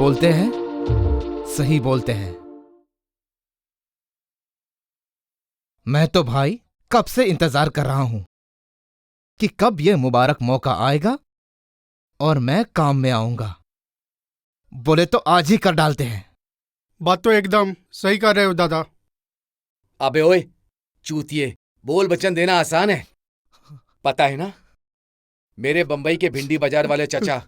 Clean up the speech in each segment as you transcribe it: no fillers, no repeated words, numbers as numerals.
बोलते हैं सही बोलते हैं। मैं तो भाई कब से इंतजार कर रहा हूं कि कब यह मुबारक मौका आएगा और मैं काम में आऊंगा। बोले तो आज ही कर डालते हैं। बात तो एकदम सही कर रहे हो दादा। अबे ओए चूतिए, बोल वचन देना आसान है, पता है ना। मेरे बंबई के भिंडी बाजार वाले चचा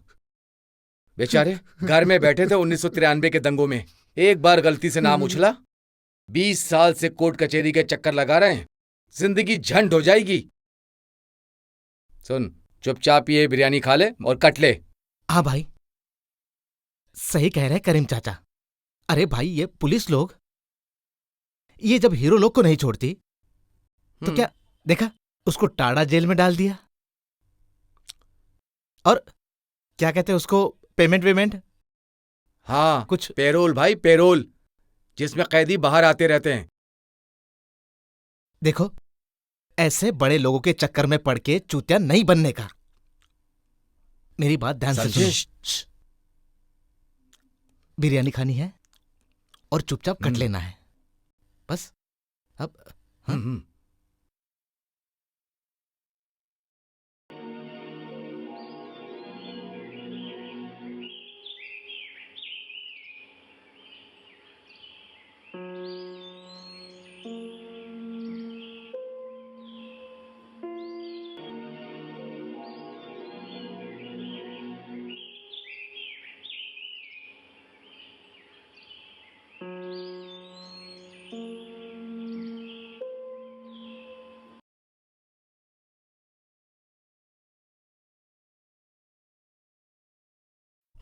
बेचारे घर में बैठे थे 1993 के दंगों में। एक बार गलती से नाम उछला, 20 साल से कोर्ट कचहरी के चक्कर लगा रहे हैं, जिंदगी झंड हो जाएगी। सुन, चुपचाप ये बिरयानी खा ले और कट ले। हाँ भाई, सही कह रहे करीम चाचा। अरे भाई, ये पुलिस लोग ये जब हीरो लोग को नहीं छोड़ती तो क्या देखा, उसको टाड़ा जेल में डाल दिया। और क्या कहते हैं उसको, पेमेंट। हाँ कुछ पेरोल भाई, पेरोल, जिसमें कैदी बाहर आते रहते हैं। देखो, ऐसे बड़े लोगों के चक्कर में पड़ के चूतिया नहीं बनने का। मेरी बात ध्यान से समझे? सुनो। बिरयानी खानी है और चुपचाप कट लेना है बस। अब हाँ?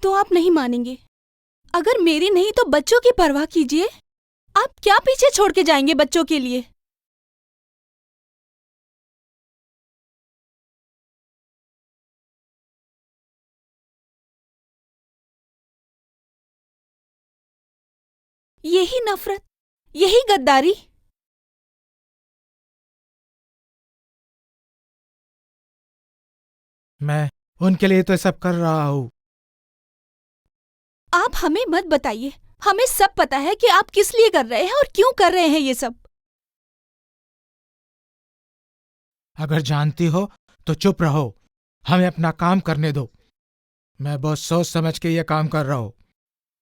तो आप नहीं मानेंगे। अगर मेरी नहीं तो बच्चों की परवाह कीजिए। आप क्या पीछे छोड़ के जाएंगे बच्चों के लिए? यही नफरत, यही गद्दारी। मैं उनके लिए तो सब कर रहा हूं। आप हमें मत बताइए, हमें सब पता है कि आप किस लिए कर रहे हैं और क्यों कर रहे हैं ये सब। अगर जानती हो तो चुप रहो, हमें अपना काम करने दो। मैं बहुत सोच समझ के ये काम कर रहा हूं,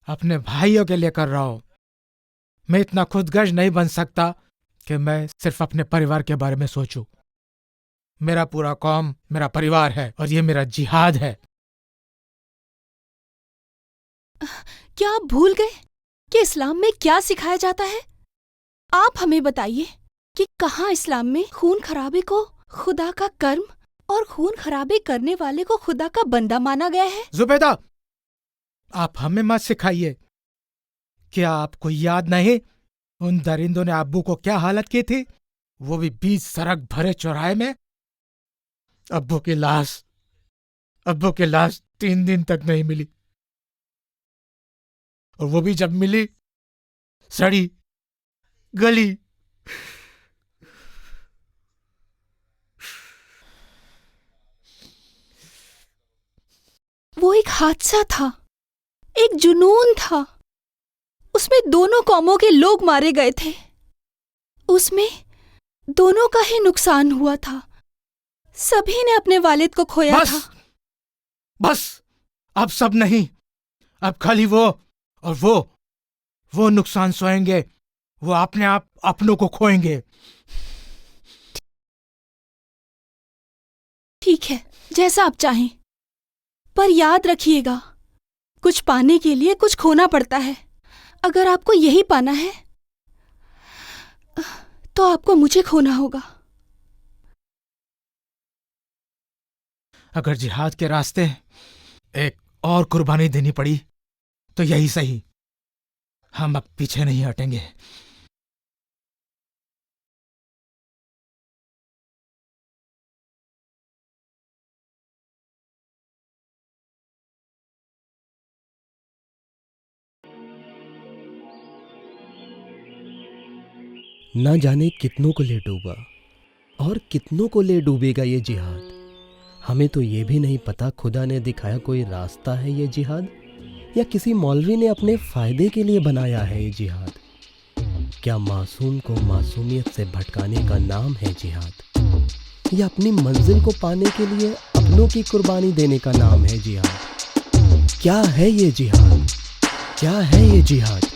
अपने भाइयों के लिए कर रहा हूं। मैं इतना खुदगर्ज नहीं बन सकता कि मैं सिर्फ अपने परिवार के बारे में सोचूं। मेरा पूरा कौम मेरा परिवार है और ये मेरा जिहाद है। क्या आप भूल गए कि इस्लाम में क्या सिखाया जाता है? आप हमें बताइए कि कहाँ इस्लाम में खून खराबे को खुदा का कर्म और खून खराबे करने वाले को खुदा का बंदा माना गया है? जुबैदा, आप हमें मत सिखाइए। क्या आपको याद नहीं उन दरिंदों ने अब्बू को क्या हालत की थी, वो भी 20 सड़क भरे चौराहे में। अब्बू की लाश 3 दिन तक नहीं मिली, और वो भी जब मिली, सड़ी गली। वो एक हादसा था, एक जुनून था। उसमें दोनों कौमों के लोग मारे गए थे। उसमें दोनों का ही नुकसान हुआ था। सभी ने अपने वालिद को खोया था। बस, अब सब नहीं, अब खाली वो और वो नुकसान सोएंगे। वो अपने आप अपनों को खोएंगे। ठीक है, जैसा आप चाहें, पर याद रखिएगा, कुछ पाने के लिए कुछ खोना पड़ता है। अगर आपको यही पाना है तो आपको मुझे खोना होगा। अगर जिहाद के रास्ते एक और कुर्बानी देनी पड़ी तो यही सही। हम अब पीछे नहीं हटेंगे। ना जाने कितनों को ले डूबा और कितनों को ले डूबेगा ये जिहाद। हमें तो ये भी नहीं पता खुदा ने दिखाया कोई रास्ता है ये जिहाद। या किसी मौलवी ने अपने फायदे के लिए बनाया है ये जिहाद? क्या मासूम को मासूमियत से भटकाने का नाम है जिहाद, या अपनी मंजिल को पाने के लिए अपनों की कुर्बानी देने का नाम है जिहाद? क्या है ये जिहाद? क्या है ये जिहाद?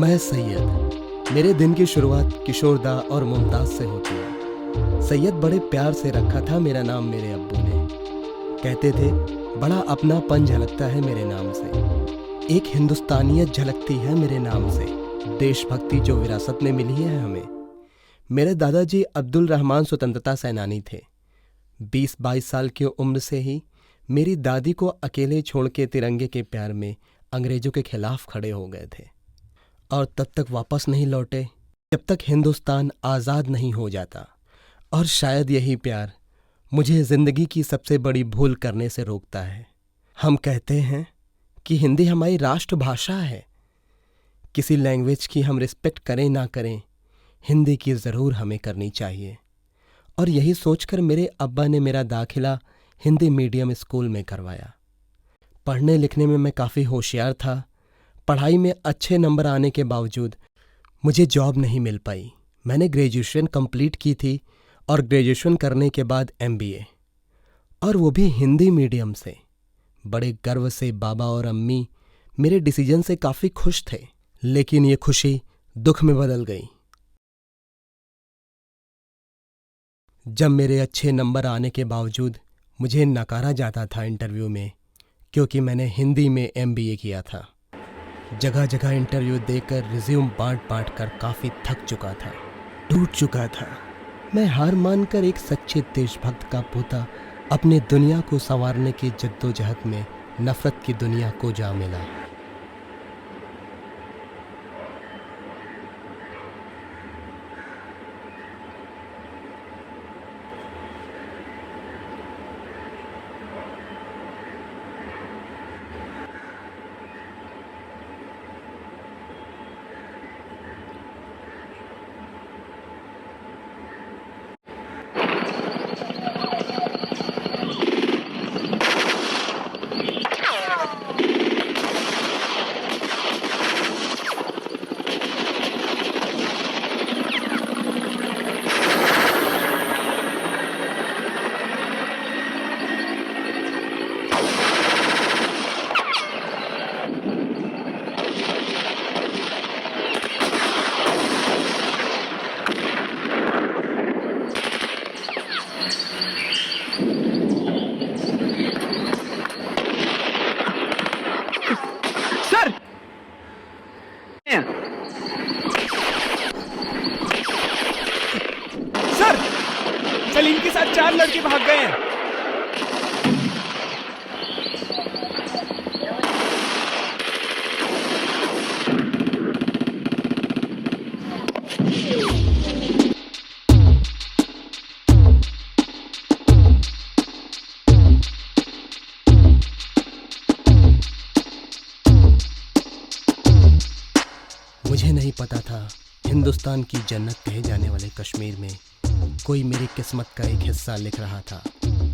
मैं सैयद। मेरे दिन की शुरुआत किशोरदा और मुमताज से होती है। सैयद बड़े प्यार से रखा था मेरा नाम मेरे अब्बू ने। कहते थे बड़ा अपनापन झलकता है मेरे नाम से, एक हिंदुस्तानियत झलकती है मेरे नाम से, देशभक्ति जो विरासत में मिली है हमें। मेरे दादाजी अब्दुल रहमान स्वतंत्रता सेनानी थे। 20-22 साल की उम्र से ही मेरी दादी को अकेले छोड़ के तिरंगे के प्यार में अंग्रेजों के खिलाफ खड़े हो गए थे और तब तक वापस नहीं लौटे जब तक हिंदुस्तान आज़ाद नहीं हो जाता। और शायद यही प्यार मुझे ज़िंदगी की सबसे बड़ी भूल करने से रोकता है। हम कहते हैं कि हिंदी हमारी राष्ट्रभाषा है। किसी लैंग्वेज की हम रिस्पेक्ट करें ना करें, हिंदी की ज़रूर हमें करनी चाहिए। और यही सोचकर मेरे अब्बा ने मेरा दाखिला हिंदी मीडियम स्कूल में करवाया। पढ़ने लिखने में मैं काफ़ी होशियार था। पढ़ाई में अच्छे नंबर आने के बावजूद मुझे जॉब नहीं मिल पाई। मैंने ग्रेजुएशन कंप्लीट की थी और ग्रेजुएशन करने के बाद MBA, और वो भी हिंदी मीडियम से। बड़े गर्व से बाबा और अम्मी मेरे डिसीजन से काफ़ी खुश थे, लेकिन ये खुशी दुख में बदल गई जब मेरे अच्छे नंबर आने के बावजूद मुझे नकारा जाता था इंटरव्यू में, क्योंकि मैंने हिंदी में MBA किया था। जगह जगह इंटरव्यू देकर रिज्यूम बांट कर काफ़ी थक चुका था, टूट चुका था। मैं हार मानकर एक सच्चे देशभक्त का पोता अपने दुनिया को संवारने की जद्दोजहद में नफरत की दुनिया को जा मिला। सर, सलीम के साथ 4 लड़के भाग गए हैं। मुझे नहीं पता था हिंदुस्तान की जन्नत कहे जाने वाले कश्मीर में कोई मेरी किस्मत का एक हिस्सा लिख रहा था।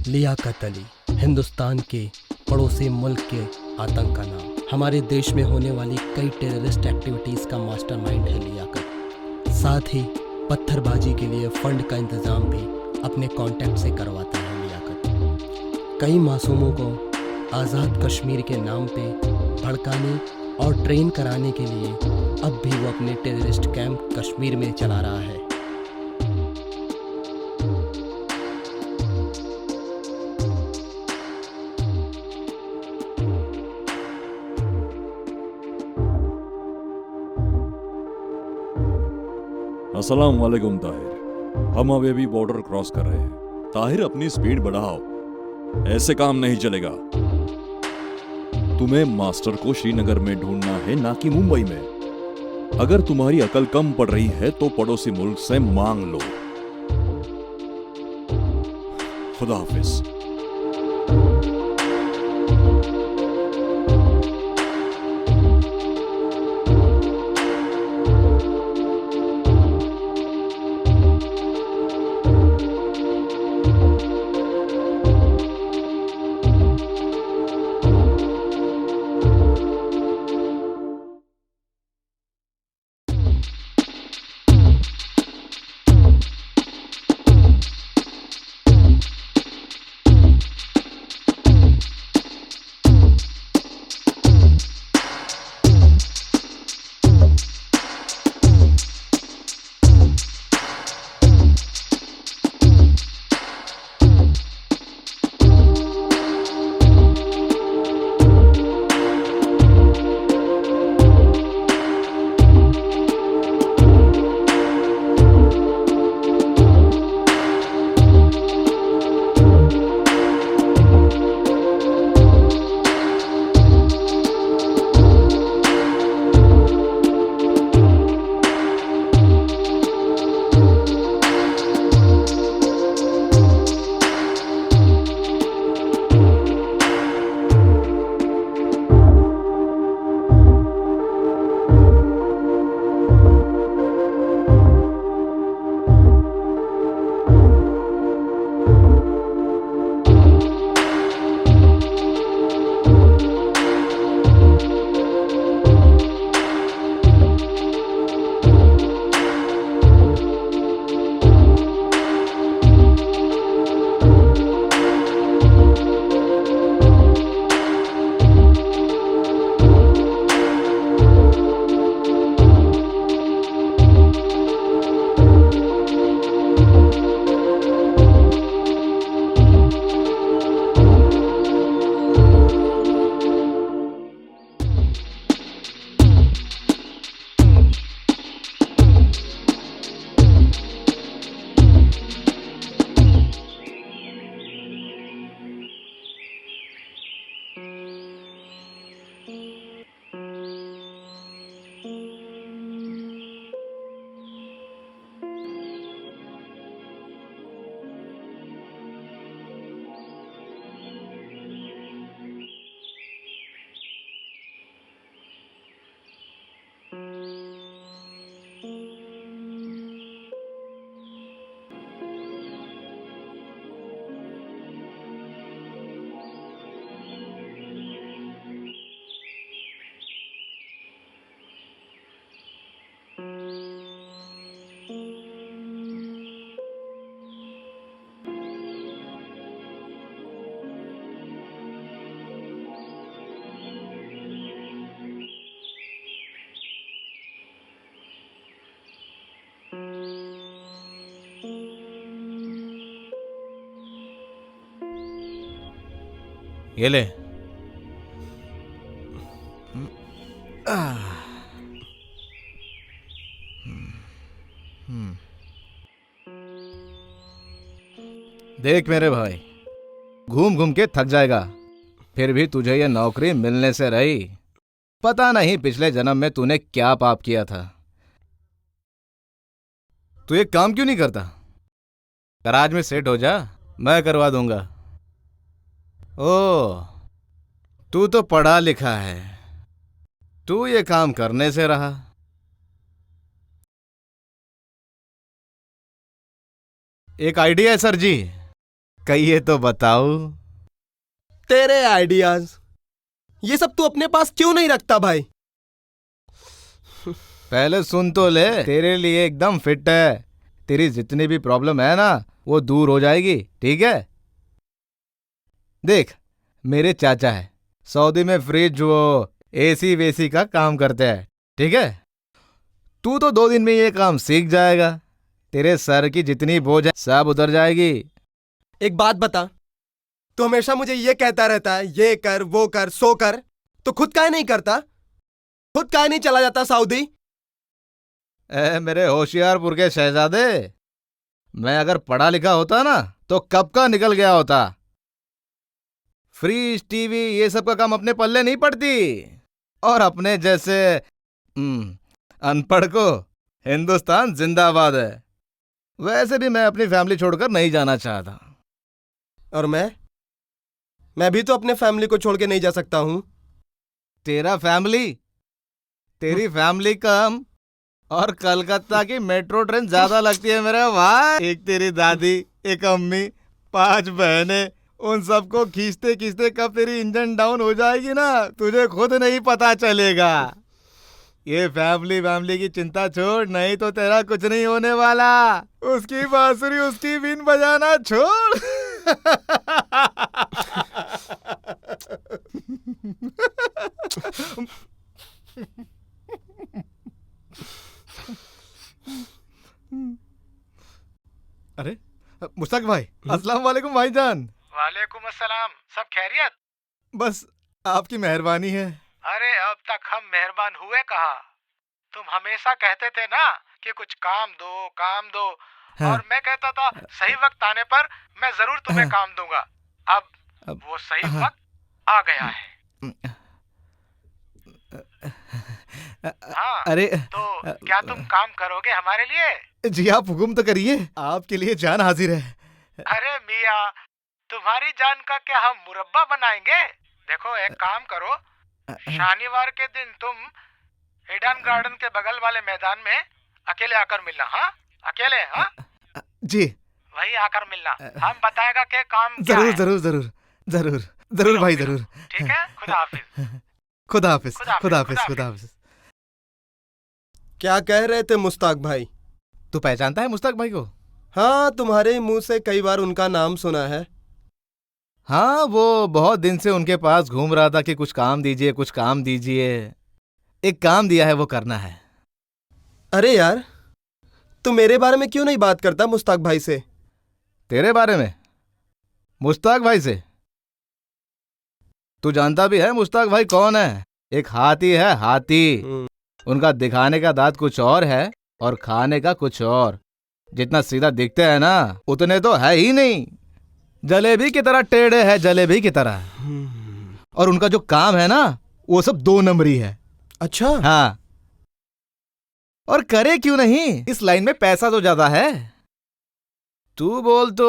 लियाकत अली, हिंदुस्तान के पड़ोसी मुल्क के आतंक का नाम। हमारे देश में होने वाली कई टेररिस्ट एक्टिविटीज़ का मास्टरमाइंड है लियाकत। साथ ही पत्थरबाजी के लिए फंड का इंतज़ाम भी अपने कांटेक्ट से करवाता है लियाकत। कई मासूमों को आज़ाद कश्मीर के नाम पे भड़काने और ट्रेन कराने के लिए अब भी वो अपने टेररिस्ट कैंप कश्मीर में चला रहा है। अस्सलाम वालेकुम ताहिर, हम अभी भी बॉर्डर क्रॉस कर रहे हैं। ताहिर अपनी स्पीड बढ़ाओ, ऐसे काम नहीं चलेगा। तुम्हें मास्टर को श्रीनगर में ढूंढना है, ना कि मुंबई में। अगर तुम्हारी अकल कम पड़ रही है तो पड़ोसी मुल्क से मांग लो। खुदा हाफिज। ये ले। देख मेरे भाई, घूम घूम के थक जाएगा, फिर भी तुझे ये नौकरी मिलने से रही। पता नहीं पिछले जन्म में तूने क्या पाप किया था। तू एक काम क्यों नहीं करता? गराज में सेट हो जा, मैं करवा दूंगा। ओ, तू तो पढ़ा लिखा है, तू ये काम करने से रहा। एक आइडिया है सर जी, कहिए तो बताओ। तेरे आइडियाज ये सब तू अपने पास क्यों नहीं रखता भाई? पहले सुन तो ले, तेरे लिए एकदम फिट है। तेरी जितनी भी प्रॉब्लम है ना, वो दूर हो जाएगी, ठीक है? देख, मेरे चाचा है, सऊदी में फ्रिज वो एसी वेसी का काम करते हैं, ठीक है? तू तो 2 दिन में ये काम सीख जाएगा, तेरे सर की जितनी बोझ है सब उतर जाएगी। एक बात बता, तू हमेशा मुझे ये कहता रहता है ये कर वो कर सो कर, तो खुद काहे नहीं करता? खुद काहे नहीं चला जाता सऊदी? मेरे होशियारपुर के शहजादे, मैं अगर पढ़ा लिखा होता ना तो कब का निकल गया होता। फ्रिज टीवी ये सब का काम अपने पल्ले नहीं पड़ती, और अपने जैसे अनपढ़ को हिंदुस्तान जिंदाबाद है। वैसे भी मैं अपनी फैमिली छोड़कर नहीं जाना चाहता। और मैं भी तो अपने फैमिली को छोड़ के नहीं जा सकता हूं। तेरा फैमिली, तेरी फैमिली कम और कलकत्ता की मेट्रो ट्रेन ज्यादा लगती है मेरे भाई। एक तेरी दादी, एक अम्मी, 5 बहनें, उन सबको खींचते खींचते कब तेरी इंजन डाउन हो जाएगी ना, तुझे खुद नहीं पता चलेगा। ये फैमिली की चिंता छोड़, नहीं तो तेरा कुछ नहीं होने वाला। उसकी बांसुरी उसकी बीन बजाना छोड़। अरे मुश्ताक भाई, अस्सलाम वालेकुम भाईजान। वालेकुम अस्सलाम। सब खैरियत? बस आपकी मेहरबानी है। अरे अब तक हम मेहरबान हुए कहा? तुम हमेशा कहते थे ना कि कुछ काम दो काम दो, हाँ। और मैं कहता था सही वक्त आने पर मैं जरूर तुम्हें हाँ। काम दूंगा। अब वो सही हाँ। वक्त आ गया है। हाँ, अरे तो क्या तुम काम करोगे हमारे लिए? जी आप हुक्म तो करिए, आपके लिए जान हाजिर है। अरे मियाँ, तुम्हारी जान का क्या हम मुरब्बा बनाएंगे? देखो एक काम करो, शनिवार के दिन तुम ईडन गार्डन के बगल वाले मैदान में अकेले आकर मिलना। हाँ, अकेले। हाँ जी वही आकर मिलना, हम बताएगा कि काम क्या जरूर है। जरूर जरूर जरूर जरूर भाई जरूर। ठीक है, खुदा हाफिज। खुदा हाफिज, खुदा हाफिज, खुदा हाफिज, खुदा खुदा हाफिज। क्या कह रहे थे मुश्ताक भाई? तू पहचानता है मुश्ताक भाई को? हाँ, तुम्हारे मुंह से कई बार उनका नाम सुना है। हाँ, वो बहुत दिन से उनके पास घूम रहा था कि कुछ काम दीजिए, कुछ काम दीजिए। एक काम दिया है, वो करना है। अरे यार, तू मेरे बारे में क्यों नहीं बात करता मुश्ताक भाई से? तेरे बारे में? मुश्ताक भाई से? तू जानता भी है मुश्ताक भाई कौन है? एक हाथी है, हाथी। उनका दिखाने का दांत कुछ और है और खाने का कुछ और। जितना सीधा दिखते हैं ना, उतने तो है ही नहीं। जलेबी की तरह टेढ़े है, जलेबी की तरह। और उनका जो काम है ना, वो सब 2 नंबरी है। अच्छा। हाँ, और करे क्यों नहीं, इस लाइन में पैसा तो ज्यादा है। तू बोल तो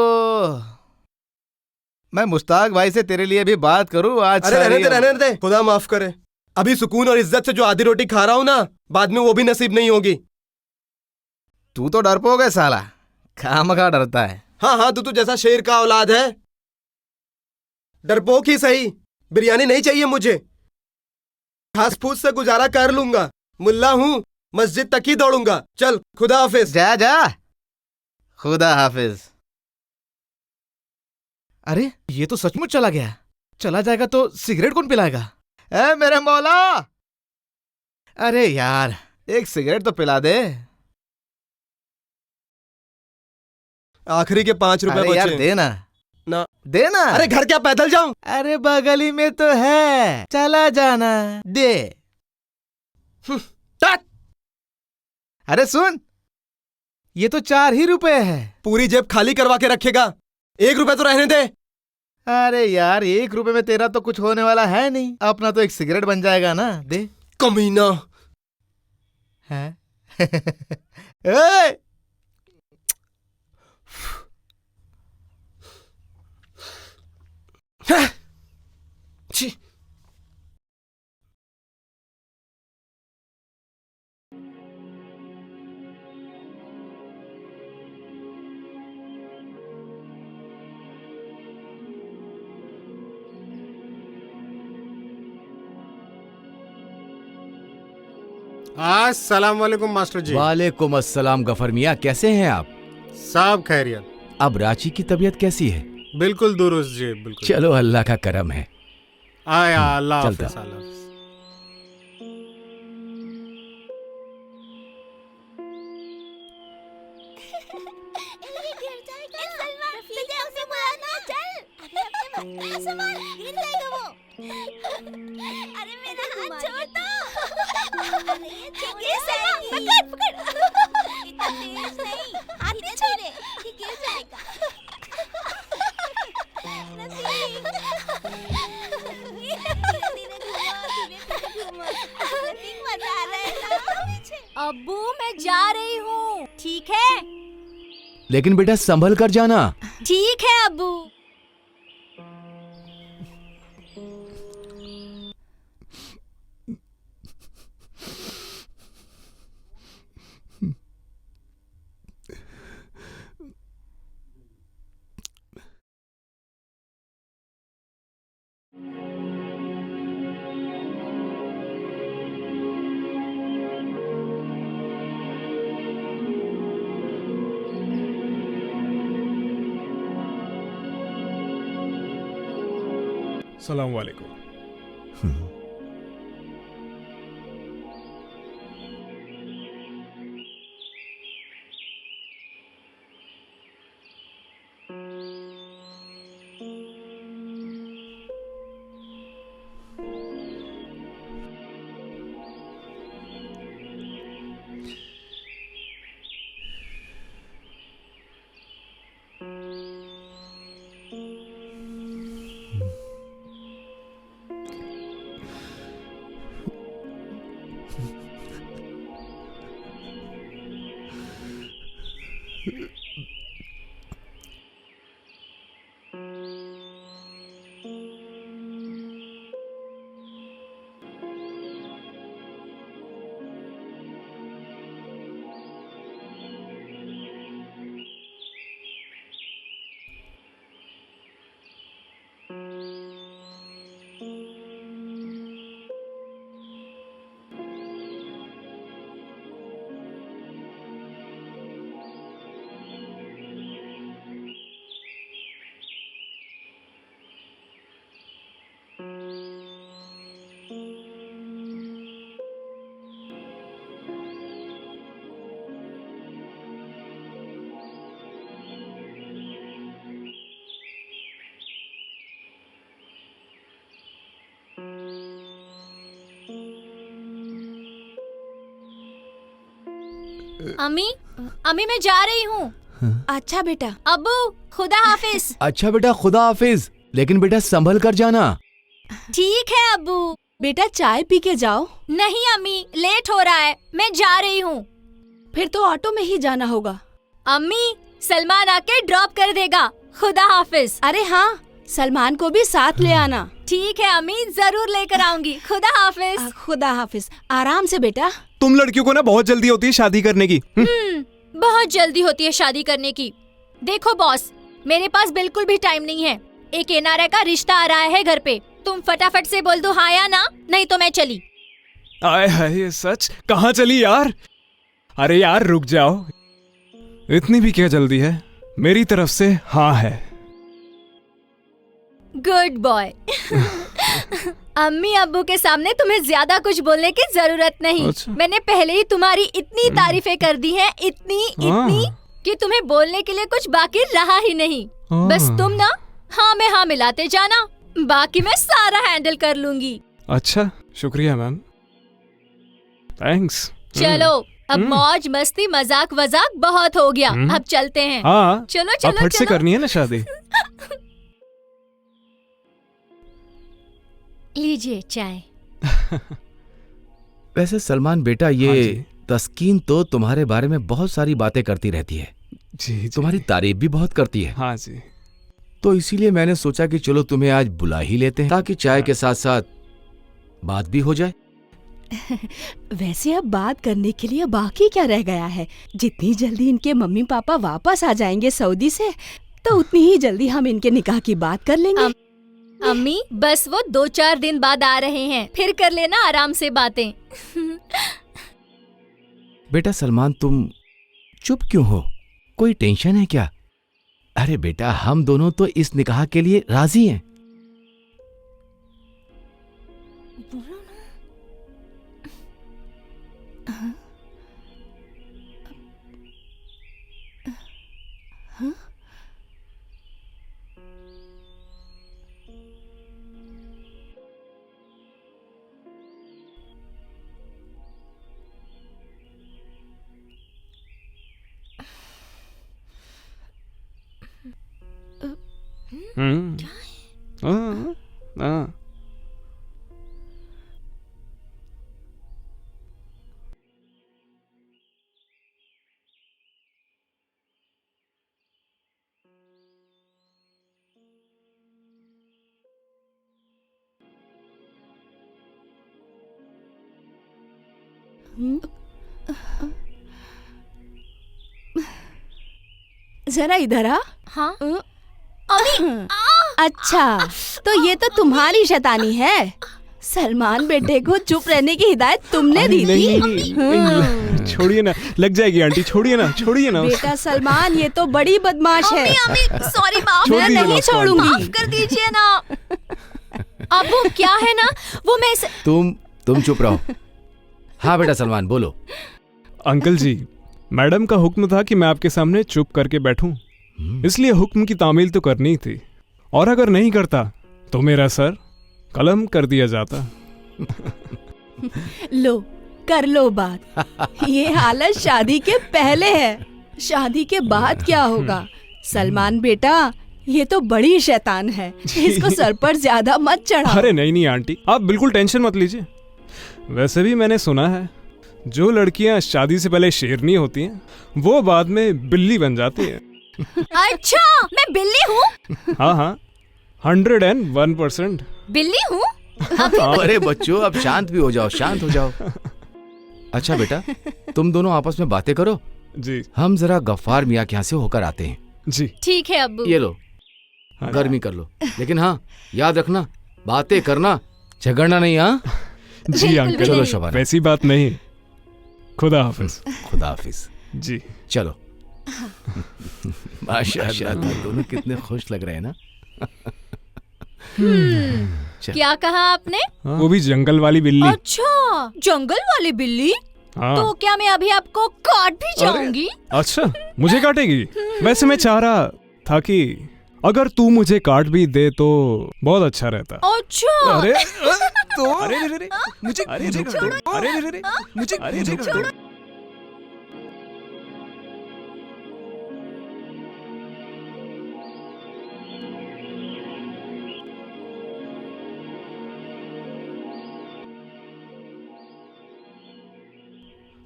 मैं मुश्ताक भाई से तेरे लिए भी बात करूं आज? अरे रहने दे, खुदा माफ करे। अभी सुकून और इज्जत से जो आधी रोटी खा रहा हूं ना, बाद में वो भी नसीब नहीं होगी। तू तो डरपोक है साला, खामखा डरता है। हाँ, तू जैसा शेर का औलाद है। डरपोक ही सही, बिरयानी नहीं चाहिए मुझे। घास फूस से गुजारा कर लूंगा, मुल्ला हूं, मस्जिद तक ही दौड़ूंगा। चल, खुदा हाफिज। जा जा, खुदा हाफिज। अरे ये तो सचमुच चला गया। चला जाएगा तो सिगरेट कौन पिलाएगा? ए मेरे मौला, अरे यार एक सिगरेट तो पिला दे। आखिरी के 5 रुपए अरे यार बचे। देना ना। देना। अरे घर क्या पैदल जाऊं? अरे बगल ही में तो है, चला जाना, दे। टक। अरे सुन, ये तो 4 ही रुपए है। पूरी जेब खाली करवा के रखेगा। 1 रुपए तो रहने दे। अरे यार 1 रुपए में तेरा तो कुछ होने वाला है नहीं, अपना तो एक सिगरेट बन जाएगा ना, दे। कमीना। है ए! छी। अस्सलाम वालेकुम मास्टर जी। वालेकुम अस्सलाम गफर मियाँ, कैसे हैं आप? सब खैरियत। अब रांची की तबीयत कैसी है? बिल्कुल दुरुस्त जी, बिल्कुल। चलो अल्लाह का करम है। आया अल्लाह चलता। हाफिज, अल्लाह हाफिज। अरे मेरा हाथ छोड़ दो। अरे ये पकड़ पकड़। इतना तेज नहीं, हाथ नहीं छोड़े, ये गिर जाएगा। मजा आ रहा है ना। अब्बू मैं जा रही हूँ, ठीक है? लेकिन बेटा संभल कर जाना। ठीक है अब्बू। सलाम वालेकुम। अम्मी अम्मी मैं जा रही हूँ। अच्छा बेटा। अब्बू खुदा हाफिज। अच्छा बेटा खुदा हाफिज, लेकिन बेटा संभल कर जाना। ठीक है अब्बू। बेटा चाय पी के जाओ। नहीं अम्मी लेट हो रहा है, मैं जा रही हूँ। फिर तो ऑटो में ही जाना होगा। अम्मी सलमान आके ड्रॉप कर देगा। खुदा हाफिज। अरे हाँ, सलमान को भी साथ ले आना। ठीक है अम्मी, जरूर लेकर आऊंगी। खुदा हाफिज। खुदा हाफिज। आराम से बेटा। तुम लड़कियों को ना बहुत जल्दी होती है शादी करने की। बहुत जल्दी होती है शादी करने की। देखो बॉस, मेरे पास बिल्कुल भी टाइम नहीं है। एक एनआरआई का रिश्ता आ रहा है घर पे। तुम फटाफट से बोल दो हाँ या ना, नहीं तो मैं चली। आए हाय, ये सच? कहाँ चली यार? अरे यार रुक जाओ, इतनी भी क्या जल्दी है? मेरी तरफ से हाँ है। Good boy. अम्मी अब्बू के सामने तुम्हें ज्यादा कुछ बोलने की जरूरत नहीं। अच्छा। मैंने पहले ही तुम्हारी इतनी तारीफें कर दी हैं, इतनी कि तुम्हें बोलने के लिए कुछ बाकी रहा ही नहीं। बस तुम ना हाँ में हाँ मिलाते जाना, बाकी मैं सारा हैंडल कर लूंगी। अच्छा शुक्रिया मैम, थैंक्स। चलो अब मौज मस्ती मजाक वजाक बहुत हो गया, अब चलते हैं। हाँ चलो अब चलो फट से चलो। करनी है ना शादी। लीजिए चाय। वैसे सलमान बेटा, हाँ ये जी। तस्कीन तो तुम्हारे बारे में बहुत सारी बातें करती रहती है, जी तुम्हारी तारीफ भी बहुत करती है। हाँ जी। तो इसीलिए मैंने सोचा कि चलो तुम्हें आज बुला ही लेते हैं, ताकि चाय के साथ साथ बात भी हो जाए। वैसे अब बात करने के लिए बाकी क्या रह गया है? जितनी जल्दी इनके मम्मी पापा वापस आ जाएंगे सऊदी से, तो उतनी ही जल्दी हम इनके निकाह की बात कर लेंगे। अम्मी बस वो 2-4 दिन बाद आ रहे हैं, फिर कर लेना आराम से बातें। बेटा सलमान, तुम चुप क्यों हो? कोई टेंशन है क्या? अरे बेटा, हम दोनों तो इस निकाह के लिए राजी हैं। हाँ, हाँ। जरा इधर आ। हाँ अच्छा, तो ये तो तुम्हारी शैतानी है। सलमान बेटे को चुप रहने की हिदायत तुमने दी थी। छोड़िए ना, लग जाएगी आंटी, छोड़िए ना, छोड़िए ना। बेटा सलमान, ये तो बड़ी बदमाश है। सॉरी माफ, छोड़ मैं दीजिए नहीं ना उसको, छोड़ूंगी। माफ कर दीजिए ना। अब वो क्या है ना, वो मैं तुम चुप रहो। हाँ बेटा सलमान, बोलो। अंकल जी, मैडम का हुक्म था कि मैं आपके सामने चुप करके बैठूं, इसलिए हुक्म की तामील तो करनी ही थी, और अगर नहीं करता तो मेरा सर कलम कर दिया जाता। लो, कर लो बात। ये हालत शादी के पहले है, शादी के बाद क्या होगा? सलमान बेटा, ये तो बड़ी शैतान है, इसको सर पर ज्यादा मत चढ़ाओ। अरे नहीं आंटी, आप बिल्कुल टेंशन मत लीजिए। वैसे भी मैंने सुना है, जो लड़कियां शादी से पहले शेरनी होती हैं, वो बाद में बिल्ली बन जाती हैं। अच्छा, मैं बिल्ली हूँ? हाँ, 101%। बिल्ली हूँ? अरे बच्चों, अब शांत भी हो जाओ, शांत हो जाओ। अच्छा बेटा, तुम दोनों आपस में बातें करो, जी हम जरा गफ्फार मियाँ के यहाँ से होकर आते हैं। जी। ठीक है अब्बू। ये लो, हाँ। गर्मी कर लो, लेकिन हाँ याद रखना, बातें करना, झगड़ना नहीं। हाँ जी बिल्कुल अंकल, भी चलो नहीं। शबाना, वैसी बात नहीं। खुदा खुदा हाफिज। जी। चलो। माशाअल्लाह, दोनों कितने खुश लग रहे हैं ना। चल। क्या कहा आपने? वो भी जंगल वाली बिल्ली। अच्छा, जंगल वाली बिल्ली? हाँ। तो क्या मैं अभी आपको काट भी जाऊंगी? अच्छा, मुझे काटेगी? वैसे मैं चाह रहा था कि अगर तू मुझे काट भी दे तो बहुत अच्छा रहता। अच्छा। अरे तो अरे मुझे अरे मुझे छोड़ो।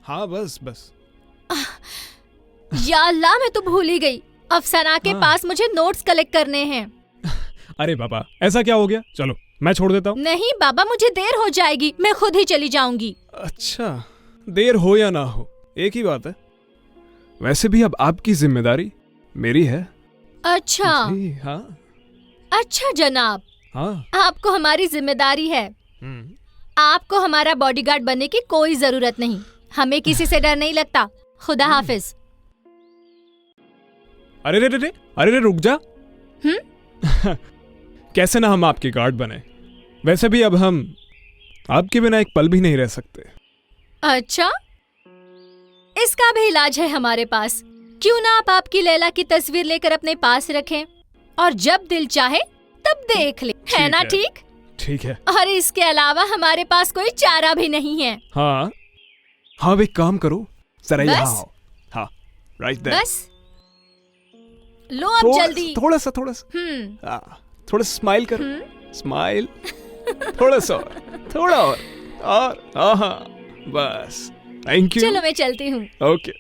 हाँ बस। या अल्लाह, मैं तो भूल ही गई। अफसाना के हाँ। पास मुझे नोट्स कलेक्ट करने हैं। अरे बाबा, ऐसा क्या हो गया? चलो मैं छोड़ देता हूँ। नहीं बाबा, मुझे देर हो जाएगी, मैं खुद ही चली जाऊंगी। अच्छा, देर हो या ना हो, एक ही बात है। वैसे भी अब आपकी जिम्मेदारी मेरी है। अच्छा। जी, हाँ अच्छा जनाब, हाँ। आपको हमारी जिम्मेदारी है। आपको हमारा बॉडीगार्ड बनने की कोई जरूरत नहीं। हमें किसी से डर नहीं लगता। खुदा हाफिज। अरे रुक जा। कैसे ना हम आपके गार्ड बने? वैसे भी अब हम आपके बिना एक पल भी नहीं रह सकते। अच्छा, इसका भी इलाज है हमारे पास। क्यों ना आप आपकी लैला की तस्वीर लेकर अपने पास रखें और जब दिल चाहे तब देख ले, है ना? ठीक ठीक है। और इसके अलावा हमारे पास कोई चारा भी नहीं है। हाँ, अब एक काम करो, जरा यहाँ बस? आओ। हाँ, राइट देयर। बस लो अब जल्दी। थोड़ा सा थोड़ा स्माइल करो। स्माइल। थोड़ा सा और, थोड़ा और हाँ, बस। Thank you. चलो मैं चलती हूँ। ओके।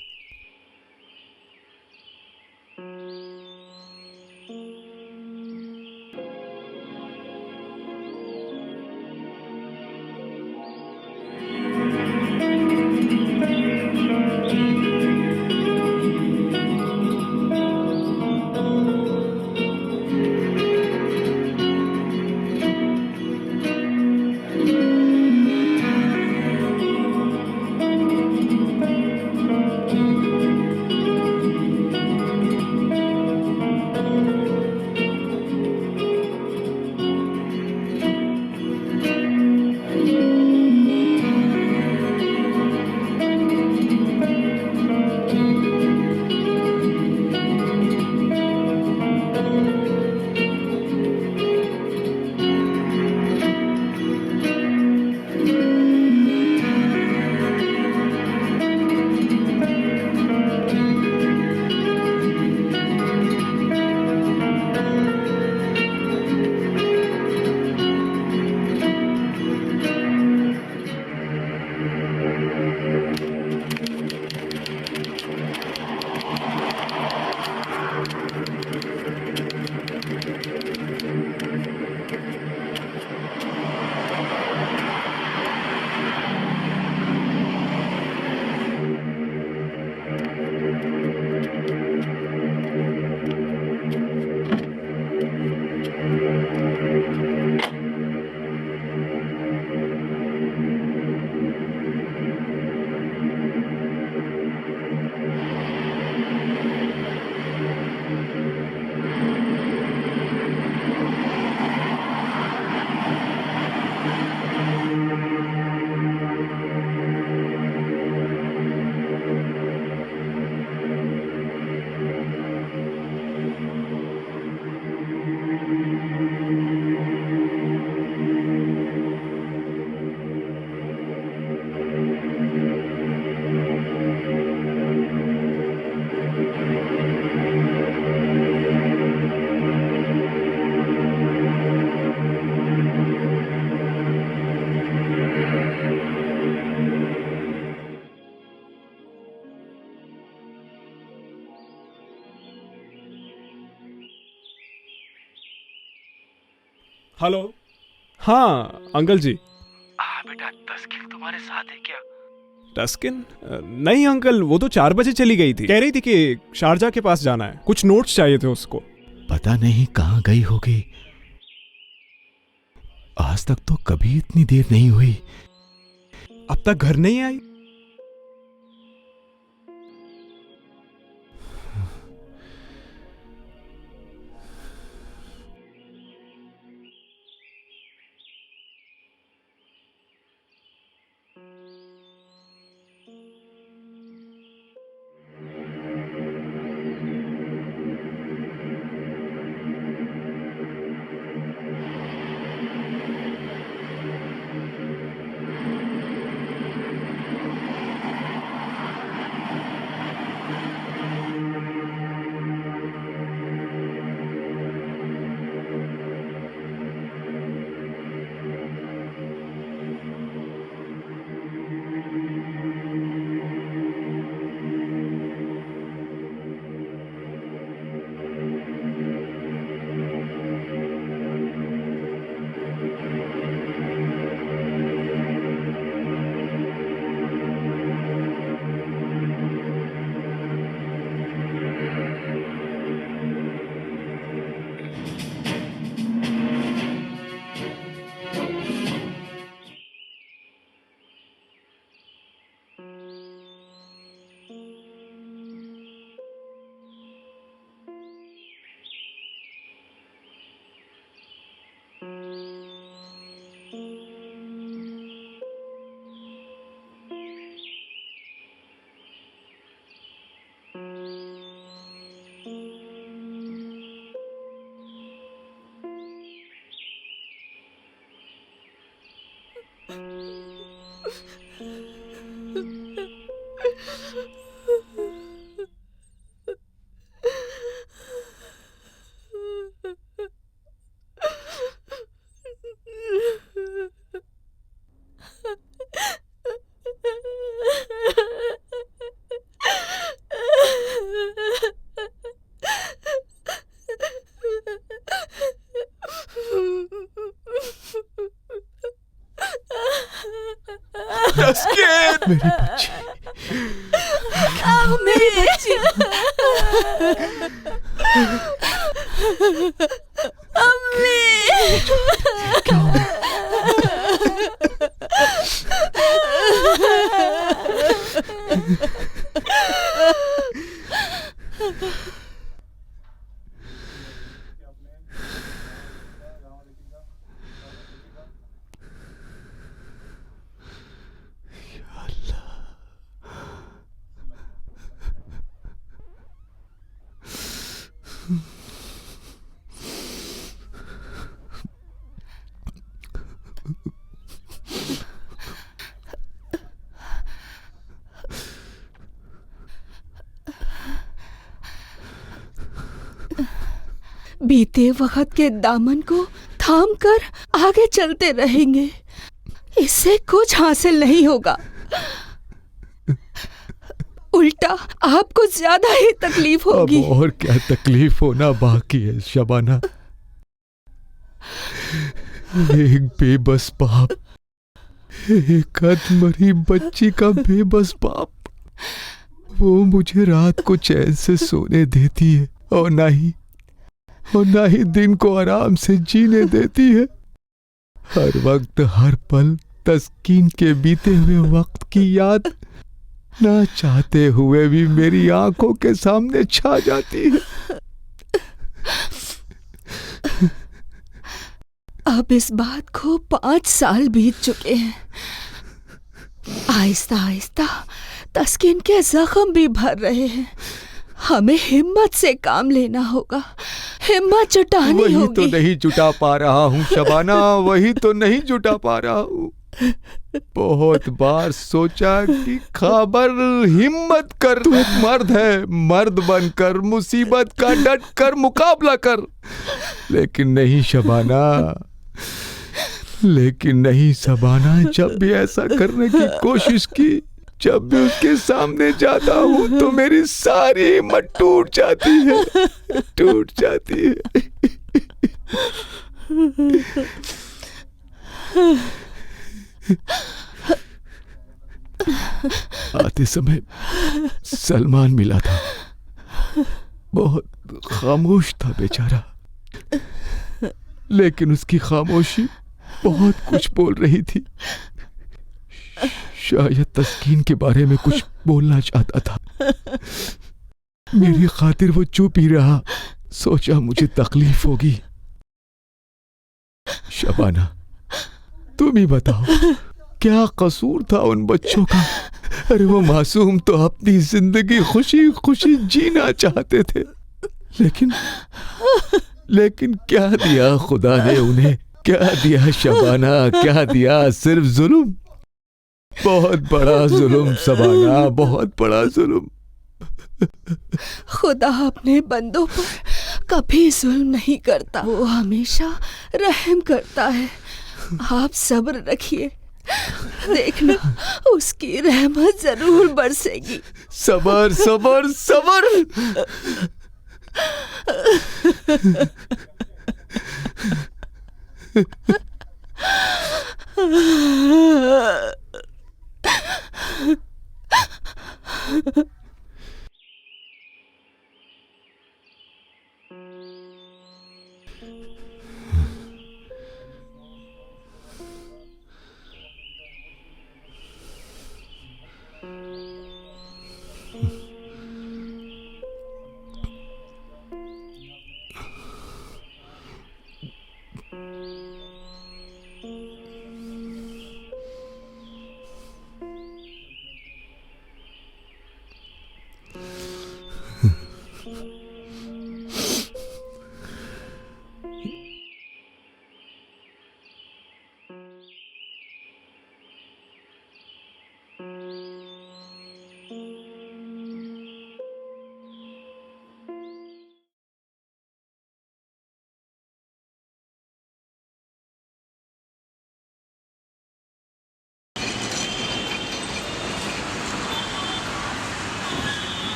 हेलो। हाँ अंकल जी। बेटा तस्किन तुम्हारे साथ है क्या? टस्किन? नहीं अंकल, वो तो 4 बजे चली गई थी। कह रही थी कि शारजा के पास जाना है, कुछ नोट्स चाहिए थे उसको। पता नहीं कहाँ गई होगी। आज तक तो कभी इतनी देर नहीं हुई। अब तक घर नहीं आई? तस्कीन मेरी बच्ची, मेरी बच्ची। क्या हुआ? बीते वक्त के दामन को थाम कर आगे चलते रहेंगे, इससे कुछ हासिल नहीं होगा, उल्टा आपको ज्यादा ही तकलीफ होगी। अब और क्या तकलीफ होना बाकी है शबाना। एक बेबस बाप, एक अधमरी बच्ची का बेबस बाप, वो मुझे रात को चैन से सोने देती है और ना ही दिन को आराम से जीने देती है। हर वक्त हर पल तस्कीन के बीते हुए वक्त की याद ना चाहते हुए भी मेरी आंखों के सामने छा जाती है। अब इस बात को 5 साल बीत चुके हैं। आहिस्ता आहिस्ता तस्कीन के जख्म भी भर रहे हैं। हमें हिम्मत से काम लेना होगा, हिम्मत जुटानी होगी। वही तो नहीं जुटा पा रहा हूँ शबाना, वही तो नहीं जुटा पा रहा हूँ। बहुत बार सोचा कि खबर हिम्मत कर, तू एक मर्द है, मर्द बनकर मुसीबत का डट कर मुकाबला कर। लेकिन नहीं शबाना, लेकिन नहीं शबाना, जब भी ऐसा करने की कोशिश की, जब भी उसके सामने जाता हूँ तो मेरी सारी हिम्मत टूट जाती है, टूट जाती है। आते समय सलमान मिला था, बहुत खामोश था बेचारा, लेकिन उसकी खामोशी बहुत कुछ बोल रही थी। शायद तस्कीन के बारे में कुछ बोलना चाहता था। मेरी खातिर वो चुप ही रहा। सोचा मुझे तकलीफ होगी। शबाना, तुम ही बताओ, क्या कसूर था उन बच्चों का? अरे वो मासूम तो अपनी जिंदगी खुशी खुशी जीना चाहते थे, लेकिन क्या दिया खुदा ने उन्हें? क्या दिया शबाना, क्या दिया? सिर्फ जुल्म, बहुत बड़ा जुल्म शबाना, बहुत बड़ा जुल्म। खुदा अपने बंदों पर कभी जुल्म नहीं करता, वो हमेशा रहम करता है। आप सब्र रखिए, देखना उसकी रहमत जरूर बरसेगी। सबर सबर सबर।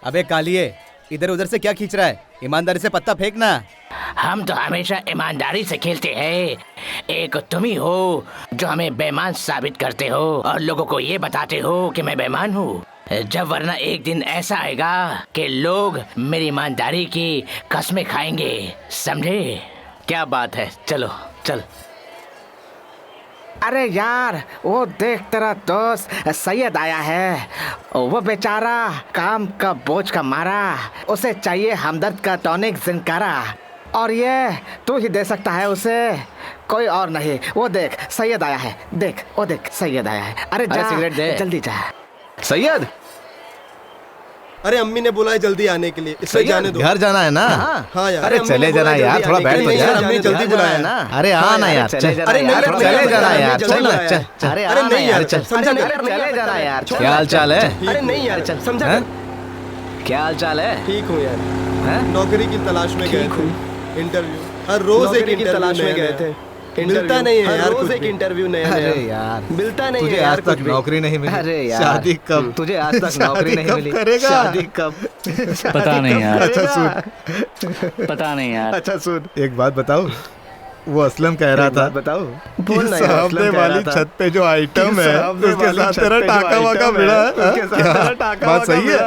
अबे कालिए, इधर उधर से क्या खींच रहा है? ईमानदारी से पत्ता फेंकना। हम तो हमेशा ईमानदारी से खेलते हैं। एक तुम ही हो जो हमें बेईमान साबित करते हो और लोगों को ये बताते हो कि मैं बेईमान हूँ। जब वरना एक दिन ऐसा आएगा कि लोग मेरी ईमानदारी की कस्में खाएंगे, समझे? क्या बात है, चलो चल। अरे यार, वो देख तेरा दोस्त सैयद आया है। वो बेचारा काम का बोझ का मारा, उसे चाहिए हमदर्द का टॉनिक जिनकारा, और ये तू ही दे सकता है उसे, कोई और नहीं। वो देख सैयद आया है, देख वो देख सैयद आया है। अरे जा, सिगरेट दे। जल्दी जा। सैयद, अरे अम्मी ने बोला है जल्दी आने के लिए, इसे जाने दो। घर जाना है ना? हाँ यार। अरे अम्मी चले ने बोला जाना है यार, जल्दी थोड़ा आने बैठ के तो लिए। जा। अम्मी ने जल्दी बुलाया ना। अरे आना यार, चल। अरे नहीं यार, चले जाना यार, जल्दी चल ना, बुलाया है। चल। अरे नहीं यार, समझा कर। चले जाना यार। क्या हाल चाल है? अरे नहीं यार, समझा कर। क्या हाल चाल है? ठीक हूँ यार। नौकरी की तलाश में गए थे, इंटरव्यू हर रोज एक इंटरव्यू तलाश में गए थे, मिलता नहीं है यार, रोज एक इंटरव्यू नया। अरे यार, मिलता नहीं तुझे है यार, आज तक नौकरी नहीं मिली। अरे यार, शादी कब? तुझे आज तक नौकरी नहीं मिली। करेगा? शादी कब? पता नहीं यार। अच्छा सुन, पता नहीं यार। अच्छा सुन, एक बात बताऊं? वो असलम कह रहा था, बताओ। सामने वाली छत पे जो आइटम है उसके साथ तेरा टाका वाका मिला है। बात सही है?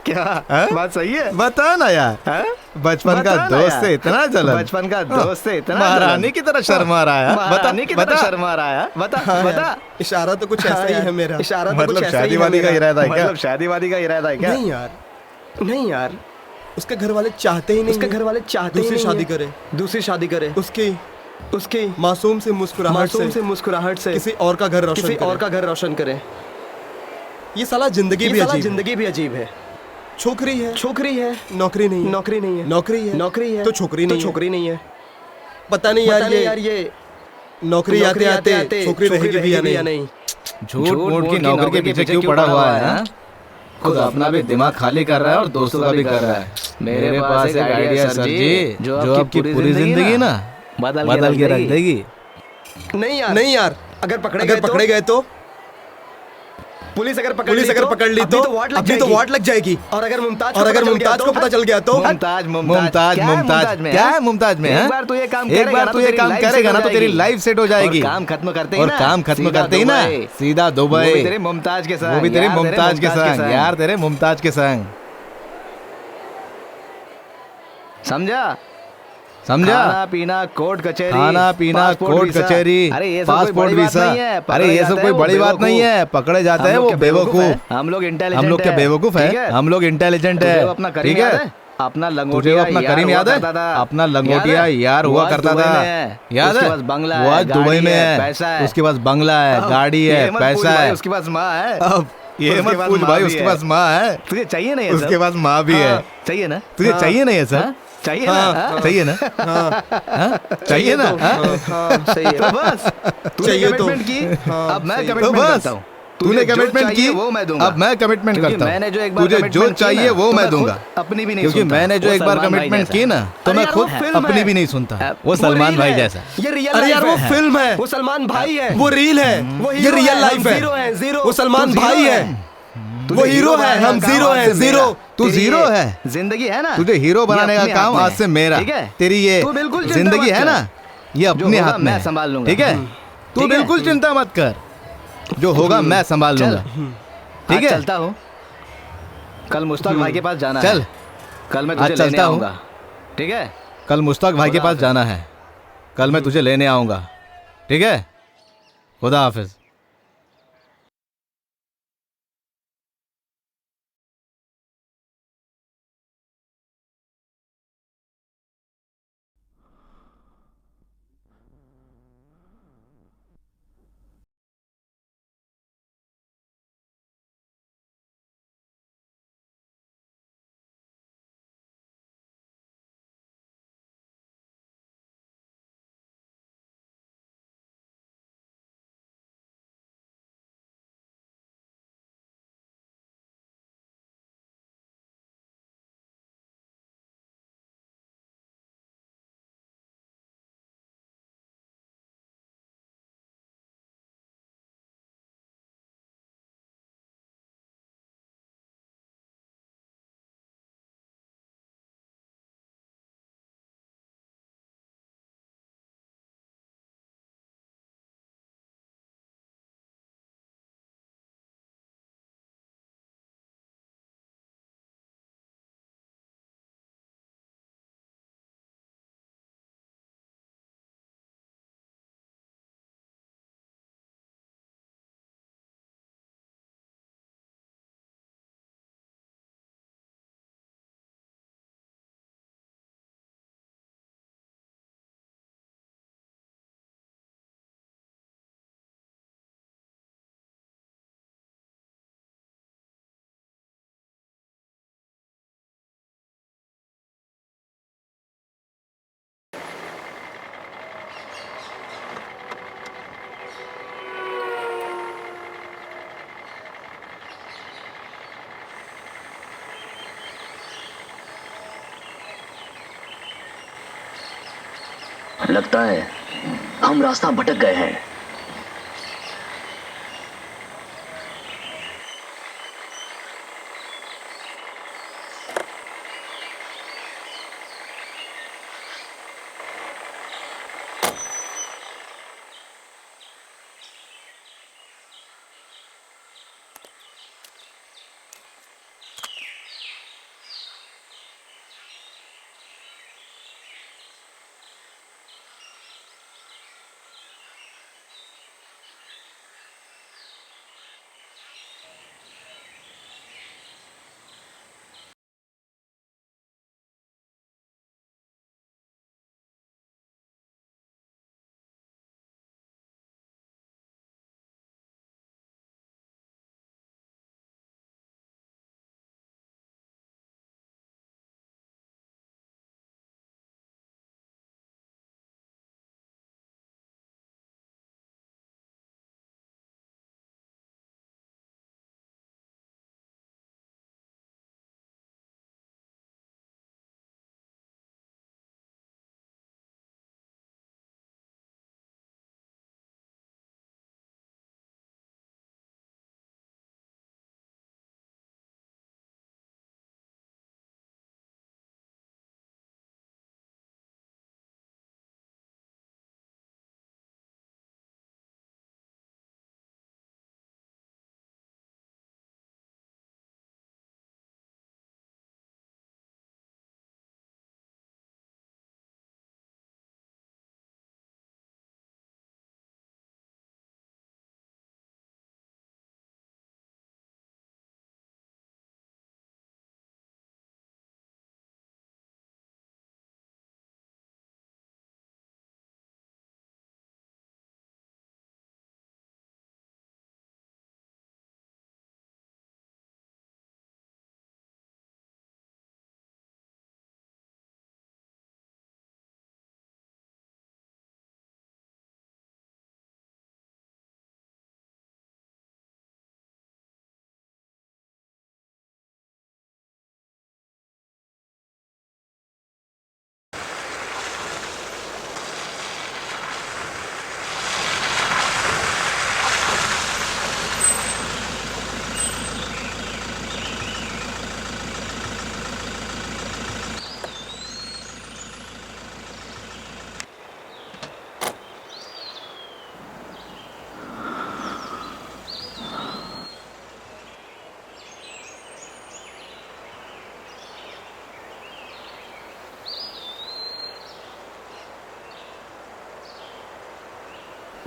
क्या बात सही है? बता ना यार, बचपन का दोस्त से इतना जलन, बचपन का दोस्त से इतना महारानी की तरह शर्मा रहा है। महारानी की तरह शर्मा रहा है। बता बता। इशारा तो कुछ ऐसा ही है मेरा। इशारा तो मतलब कुछ ऐसा ही शादी है वादी का मेरा। इरादा है क्या? मतलब शादी वादी का इरादा है क्या? नहीं यार, नहीं यार, उसके घर वाले चाहते ही नहीं, उसके घर वाले चाहते दूसरी शादी करे, दूसरी शादी करे, उसकी मासूम से मुस्कुराहट से किसी और का घर रोशन करे। ये साला जिंदगी भी अजीब है। छोकरी है, नौकरी नहीं है, नौकरी है तो छोकरी नहीं है। पता नहीं यार ये नौकरी आते आते छोकरी रहेगी भी या नहीं। झूठ मूठ की नौकरी के पीछे क्यों पड़ा हुआ है? खुद अपना भी दिमाग खाली कर रहा है और दोस्तों का भी कर रहा है। मेरे पास एक आइडिया सर जी, जो आपकी पूरी जिंदगी ना बदल के रख देगी। नहीं यार, अगर पकड़े गए तो पुलिस अगर पकड़ ली तो अभी तो वाट लग जाएगी। और अगर मुमताज को पता चल गया तो मुमताज क्या है? मुमताज में एक बार तू ये काम करेगा ना तो तेरी लाइफ सेट हो जाएगी। काम खत्म करते ही ना सीधा दुबई। वो भी तेरे मुमताज के संग। यार तेरे मुमताज के संग। समझा? खाना पीना कोर्ट कचहरी, पासपोर्ट वीसा। अरे ये सब कोई बड़ी बात नहीं है। पकड़े जाते हैं वो बेवकूफ। हम लोग हम लोग क्या बेवकूफ है? हम लोग इंटेलिजेंट है। ठीक है? अपना तुझे लंगोटिया अपना करीम याद है? अपना लंगोटिया यार हुआ करता था, याद है? वो आज दुबई में है, उसके पास बंगला है, गाड़ी है, पैसा है, उसके पास माँ है। अब ये मत पूछ भाई, उसके पास माँ है, तुझे चाहिए नहीं? उसके पास माँ भी है। चाहिए ना? तुझे चाहिए नहीं है सर? चाहिए ना? चाहिए ना? चाहिए ना? सही है। तो बस तूने कमिटमेंट की, अब मैं कमिटमेंट करता हूँ। तूने कमिटमेंट की, वो मैं दूंगा। अब मैं कमिटमेंट करता हूँ। मैंने जो एक बार तुझे जो चाहिए वो मैं दूंगा। अपनी भी नहीं क्योंकि मैंने जो एक बार कमिटमेंट की ना तो मैं खुद अपनी भी नहीं सुनता। वो सलमान भाई जैसा। अरे यार वो फिल्म है, वो सलमान भाई है, वो रील है, ये रियल लाइफ है। वो सलमान भाई है, वो हीरो है, हम जीरो है। जीरो तू जीरो है। जिंदगी है ना, तुझे हीरो बनाने का काम आज से मेरा। तेरी ये जिंदगी है ना, ये अपने हाथ में मैं संभाल लूंगा। ठीक है? तू बिल्कुल चिंता मत कर, जो होगा मैं संभाल लूंगा। ठीक है? चलता हूँ, कल मुश्ताक भाई के पास जाना है। चल, कल मैं तुझे लेने आऊंगा। ठीक है? कल मुश्ताक भाई के पास जाना है, कल मैं तुझे लेने आऊंगा। ठीक है? खुदा हाफिज। लगता है हम रास्ता भटक गए हैं।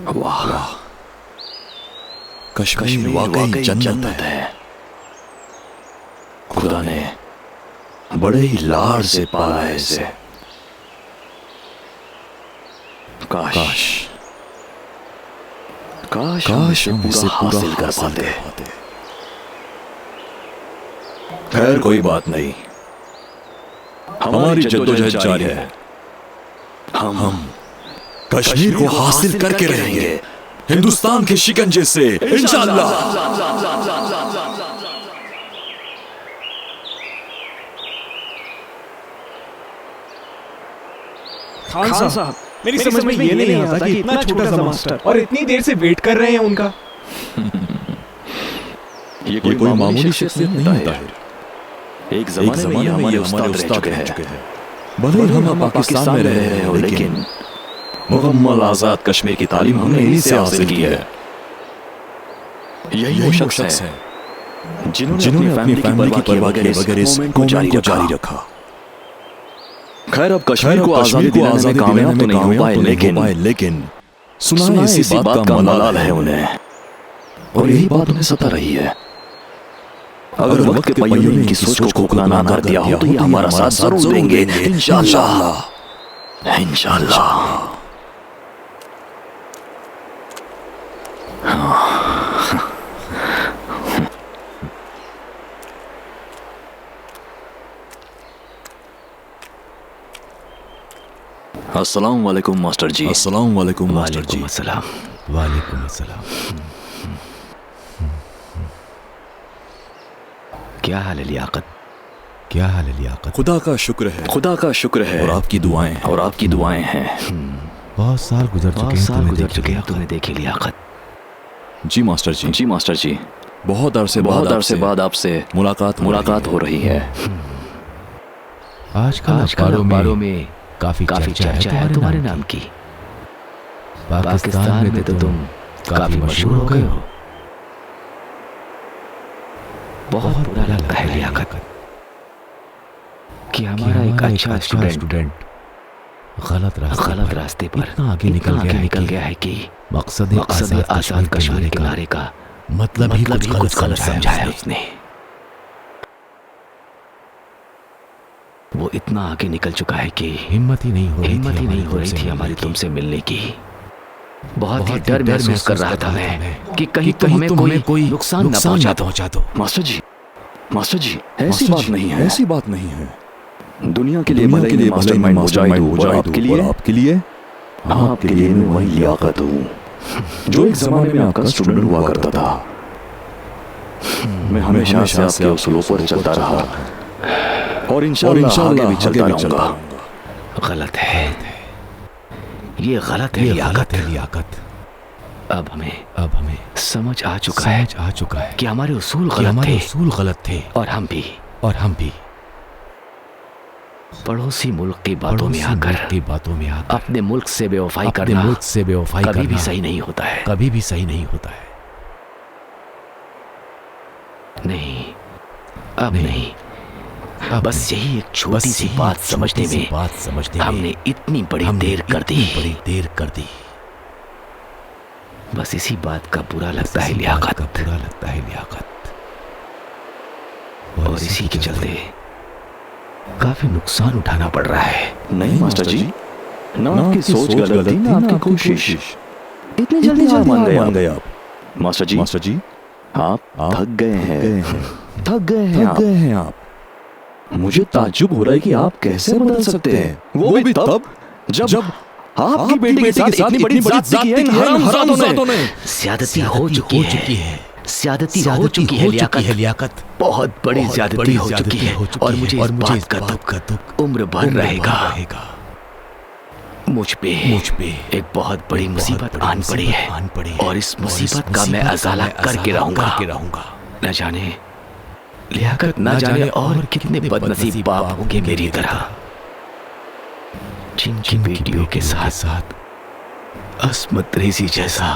वाह, कश्मीर वाकई जन्नत है। खुदा ने बड़े ही लाड़ से पाला है इसे। काश काश हम इसे पूरा हासिल कर पाते। खैर कोई बात नहीं, हमारी जद्दोजहद जारी है। हम कश्मीर को हासिल करके रहेंगे, हिंदुस्तान के शिकंजे से इंशाअल्लाह। खान साहब, मेरी समझ में ये नहीं आता कि इतना छोटा सा मास्टर और इतनी देर से वेट कर रहे हैं उनका। ये कोई मामूली शख्सियत नहीं होता है। एक जमाने में ये हमारे उस्ताद रह चुके हैं। भले ही हम पाकिस्तान में रह रहे हो, लेकिन मुकम्मल आजाद कश्मीर की तालीम हमने इन्हीं से हासिल की है। यही वो शख्स है जिन्होंने अपनी फैमिली की परवाह किए बगैर इस मूवमेंट को जारी रखा। खैर अब कश्मीर को आजादी दिलाने में कामयाब तो नहीं हो पाए, लेकिन सुना है इसी बात का मलाल है उन्हें, और यही बात उन्हें सता रही है। अगर वक्त के पहियों ने इनकी सोच को खोखला ना कर दिया हो तो ये हमारा साथ जरूर देंगे, इंशाअल्लाह इंशाअल्लाह। अस्सलाम वालेकुम मास्टर जी। अस्सलाम वालेकुम मास्टर जी। अस्सलाम वालेकुम अस्सलाम। क्या हाल है लियाकत? क्या हाल है लियाकत? खुदा का शुक्र है, खुदा का शुक्र है, और आपकी दुआएं हैं। बहुत साल गुजर चुके हैं तुम्हें देखे लियाकत। जी मास्टर जी, बहुत अरसे बाद आपसे मुलाकात हो रही है। आजकल अखबारों में काफी चर्चा है तुम्हारे नाम की। पाकिस्तान में तो तुम काफी मशहूर हो गए हो। बहुत बुरा लगता है लियाकत कि हमारा एक अच्छा स्टूडेंट गलत रास्ते पर इतना आगे निकल गया है कि मकसद आजाद कश्मीर किनारे का मतलब ही कुछ गलत समझा है उसने। वो इतना आगे निकल चुका है कि हिम्मत ही नहीं हो रही थी हमारी तुमसे मिलने की। बहुत ही डर महसूस कर रहा था मैं कि कहीं तुम हमें कोई नुकसान न पहुंचा दो। मास्टर जी, ऐसी बात नहीं है। दुनिया के लिए भले ही मास्टरमाइंड मुजाहिद हूं, और आपके लिए मैं वही लियाकत हूं जो एक जमाने में आपका स्टूडेंट हुआ करता था। मैं हमेशा से आपके उसूलों पर चलता रहा और इंशाअल्लाह आगे भी चलता रहूंगा। गलत है, ये गलत है लियाकत। अब हमें समझ आ चुका है कि हमारे उसूल गलत थे और हम भी पड़ोसी मुल्क की बातों में आकर अपने मुल्क से बेवफाई करना कभी भी सही नहीं होता है। नहीं, अब नहीं। बस यही एक छोटी सी बात समझने में हमने इतनी बड़ी देर कर दी। बस इसी बात का बुरा लगता है लियाकत। और इसी के चलते काफी नुकसान उठाना पड़ रहा है। नहीं मास्टर जी, ना आपकी सोच गलत थी, ना आपकी कोशिश। इतनी जल्दी हार मान गए आप। मास्टर जी, आप थक गए हैं आप। मुझे ताज्जुब हो रहा है कि आप कैसे बदल सकते हैं, वो भी तब जब आपकी बेटी के साथ इतनी बड़ी जाति की है कि हरामजादों ने ज़्यादती हो चुकी है लियाकत। बहुत बड़ी ज़्यादती हो चुकी है और मुझे इस बात का दुख उम्र भर रहेगा। मुझ पे एक बहुत बड़ी मुसीबत आन पड़ी है और इस मुसीबत का मैं अज़ाला करके रहूंगा। न जाने लियाकत, न जाने और कितने बदनसीब बाप होंगे मेरी तरह, जिनकी बेटियों के साथ अस्मत रेज़ी जैसा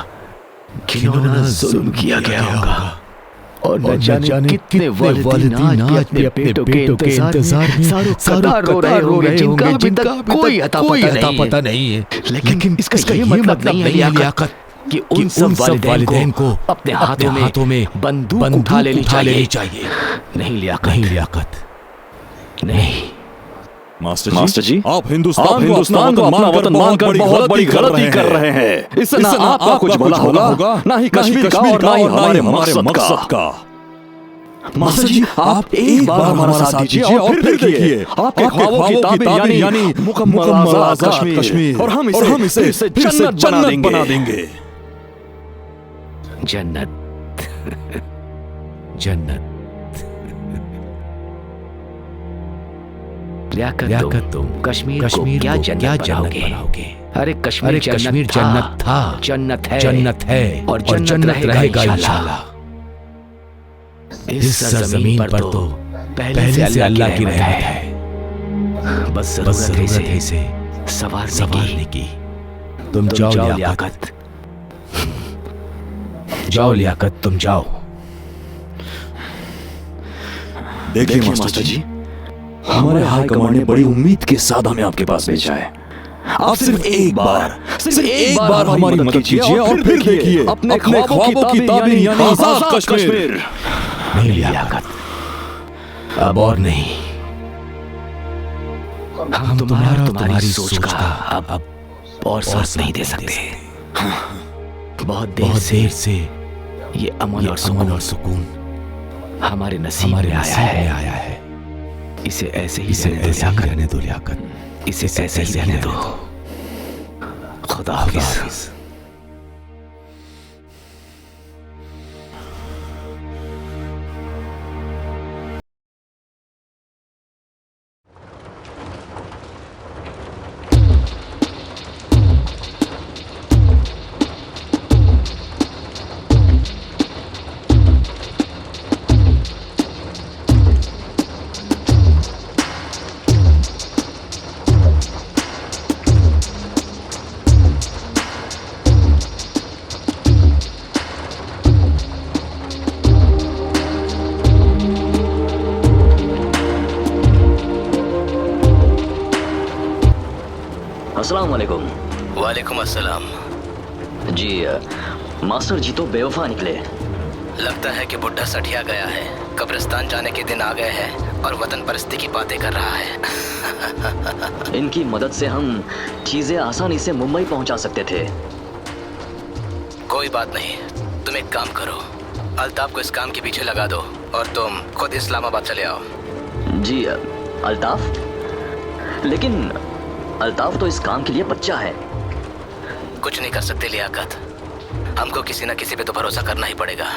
घिनौना जुल्म किया गया होगा। और न जाने कितने वालिदीन आज भी अपने बेटों के इंतजार में सारों रो रहे होंगे जिनका अभी तक कोई अता पता नहीं है। लेकिन इसका ये मतलब नहीं है लियाकत कि उन सब वालिदैन को अपने हाथों में बंदूक उठा लेनी चाहिए। नहीं लियाकत, नहीं। मास्टर जी, आप हिंदुस्तान को अपना वतन मानकर बहुत बड़ी गलती कर रहे हैं। इससे ना आपका कुछ भला होगा, ना ही कश्मीर का और ना ही हमारे मकसद का। मास्टर जी, आप एक बार हमारा साथ दीजिए और फिर देखिए आपके ख्वाबों की ताबीर यानी मुकम्मल आजाद कश्मीर, और हम इसे जन्नत बना देंगे। जन्नत। लियाकत, तुम कश्मीर को क्या जन्नत बनाओगे? अरे कश्मीर जन्नत है और जन्नत रहेगा इंशाअल्लाह। इस ज़मीन पर तो पहले से अल्लाह की रहमत है, बस ज़रूरत है इसे संवारने की। तुम जाओ लियाकत, तुम जाओ। देखिए मास्टर जी, हमारे हाई कमांड ने बड़ी उम्मीद के साथ हमें आपके पास भेजा है। आप सिर्फ एक बार हमारी मदद कीजिए और फिर देखिए अपने ख्वाबों की ताबीर यानी आजाद कश्मीर। नहीं लियाकत, अब और नहीं। हम तुम्हारी सोच का अब और साथ नहीं दे सकते। बहुत देर से ये अमन और सुकून हमारे नसीब में आया है। इसे ऐसे ही रहने दो लियाकत, इसे ऐसे ही रहने दो। खुदा हाफिज़। अस्सलाम वालेकुम। वालेकुम अस्सलाम। जी मास्टर जी तो बेवफा निकले। लगता है कि बुढ़ा सठिया गया है, कब्रिस्तान जाने के दिन आ गए हैं और वतन परस्ती की बातें कर रहा है। इनकी मदद से हम चीजें आसानी से मुंबई पहुंचा सकते थे। कोई बात नहीं, तुम एक काम करो, अल्ताफ को इस काम के पीछे लगा दो और तुम खुद इस्लामाबाद चले आओ। जी अल्ताफ? लेकिन अल्ताफ तो इस काम के लिए बच्चा है। कुछ नहीं कर सकते लियाकत, हमको किसी न किसी पे तो भरोसा करना ही पड़ेगा।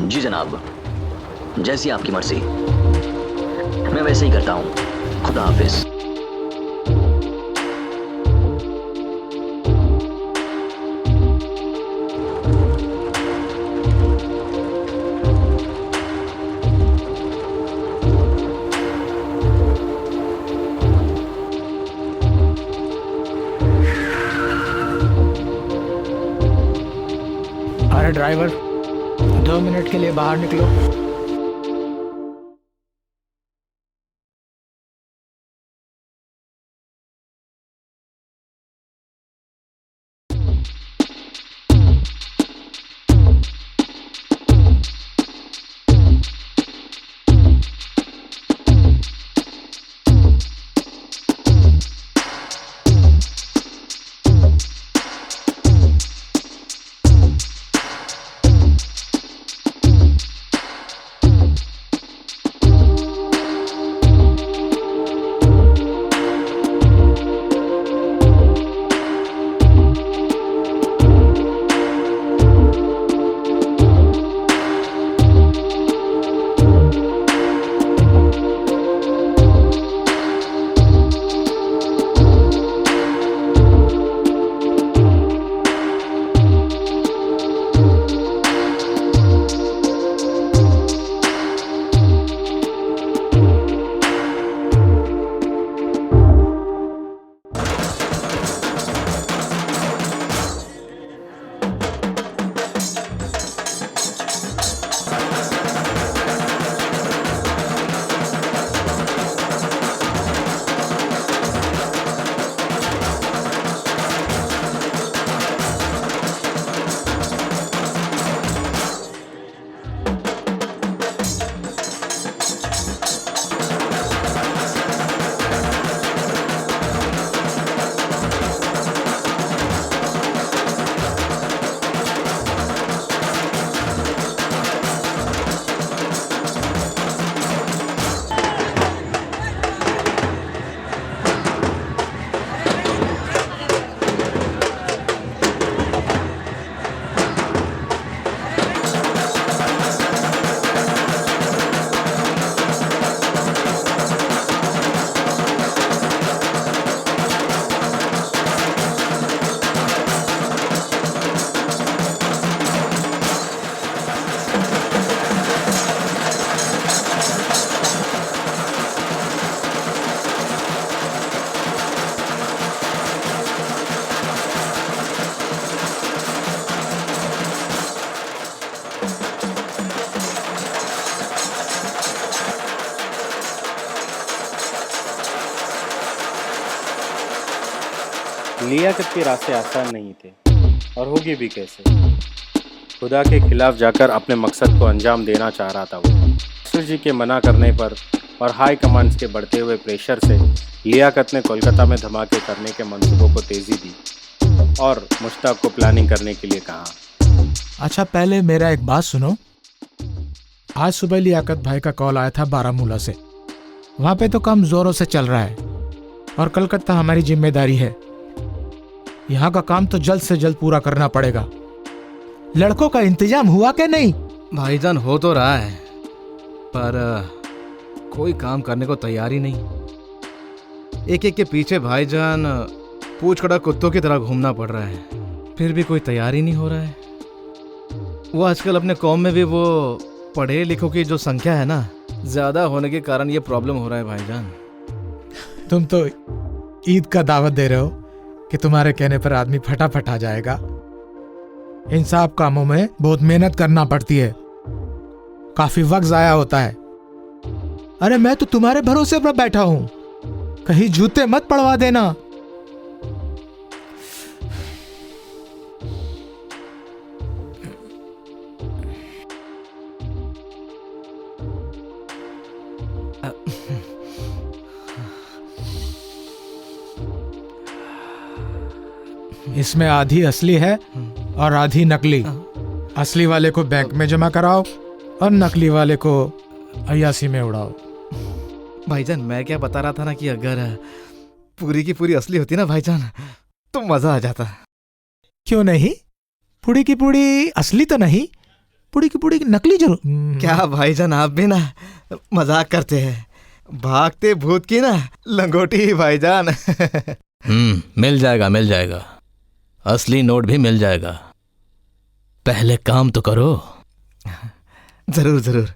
जी जनाब, जैसी आपकी मर्जी, मैं वैसे ही करता हूँ। खुदा हाफिज। अरे ड्राइवर, 2 मिनट के लिए बाहर निकलो। लियाकत के रास्ते आसान नहीं थे और होगी भी कैसे। खुदा के खिलाफ जाकर अपने मकसद को अंजाम देना चाह रहा था वो। मास्टर जी के मना करने पर और हाई कमांड्स के बढ़ते हुए प्रेशर से लियाकत ने कोलकाता में धमाके करने के मंसूबों को तेजी दी और मुश्ताक को प्लानिंग करने के लिए कहा। अच्छा, पहले मेरा एक बात सुनो। आज सुबह लियाकत भाई का कॉल आया था बारामूला से। वहाँ पे तो काम जोरों से चल रहा है और कलकत्ता हमारी जिम्मेदारी है। यहाँ का काम तो जल्द से जल्द पूरा करना पड़ेगा। लड़कों का इंतजाम हुआ कि नहीं? भाईजान हो तो रहा है, पर कोई काम करने को तैयार ही नहीं। एक एक के पीछे भाईजान पूछ कड़ा कुत्तों की तरह घूमना पड़ रहा है, फिर भी कोई तैयार ही नहीं हो रहा है। वो आजकल अपने कौम में भी वो पढ़े लिखों की जो संख्या है ना, ज्यादा होने के कारण ये प्रॉब्लम हो रहा है भाईजान। तुम तो ईद का दावत दे रहे हो कि तुम्हारे कहने पर आदमी फटाफट आ जाएगा। इन सब कामों में बहुत मेहनत करना पड़ती है, काफी वक्त जाया होता है। अरे मैं तो तुम्हारे भरोसे पर बैठा हूं, कहीं जूते मत पड़वा देना। इसमें आधी असली है और आधी नकली। असली वाले को बैंक में जमा कराओ और नकली वाले को अय्यासी में उड़ाओ। भाईजान मैं क्या बता रहा था ना कि अगर पूरी की पूरी असली होती ना भाईजान तो मजा आ जाता। क्यों नहीं? पूरी की पूरी असली तो नहीं, पूरी की पूरी नकली जरूर। क्या भाईजान आप भी ना मजाक करते हैं। भागते भूत की ना लंगोटी ही भाईजान। मिल जाएगा मिल जाएगा, असली नोट भी मिल जाएगा। पहले काम तो करो। जरूर जरूर।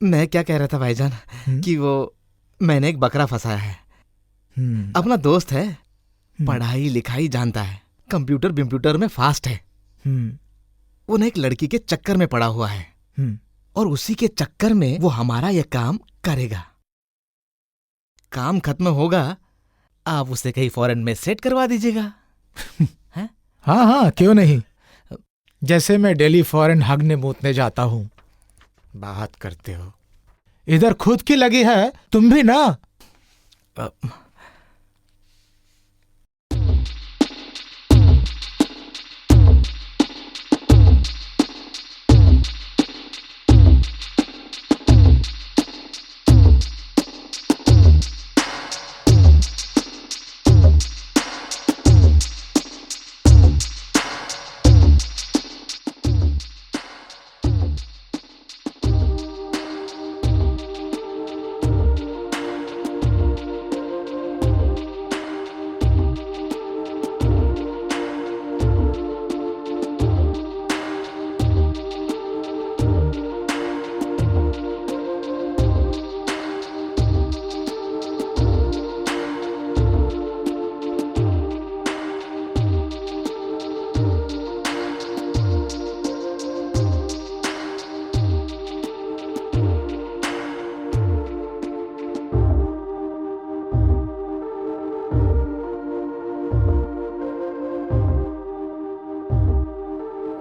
मैं क्या कह रहा था भाईजान कि वो मैंने एक बकरा फंसाया है। अपना दोस्त है, पढ़ाई लिखाई जानता है, कंप्यूटर में फास्ट है। वो ना एक लड़की के चक्कर में पड़ा हुआ है और उसी के चक्कर में वो हमारा यह काम करेगा। काम खत्म होगा, आप उसे कहीं फॉरेन में सेट करवा दीजिएगा। हाँ हाँ क्यों नहीं। जैसे मैं डेली फॉरेन हगने मूतने जाता हूँ। बात करते हो, इधर खुद की लगी है, तुम भी ना।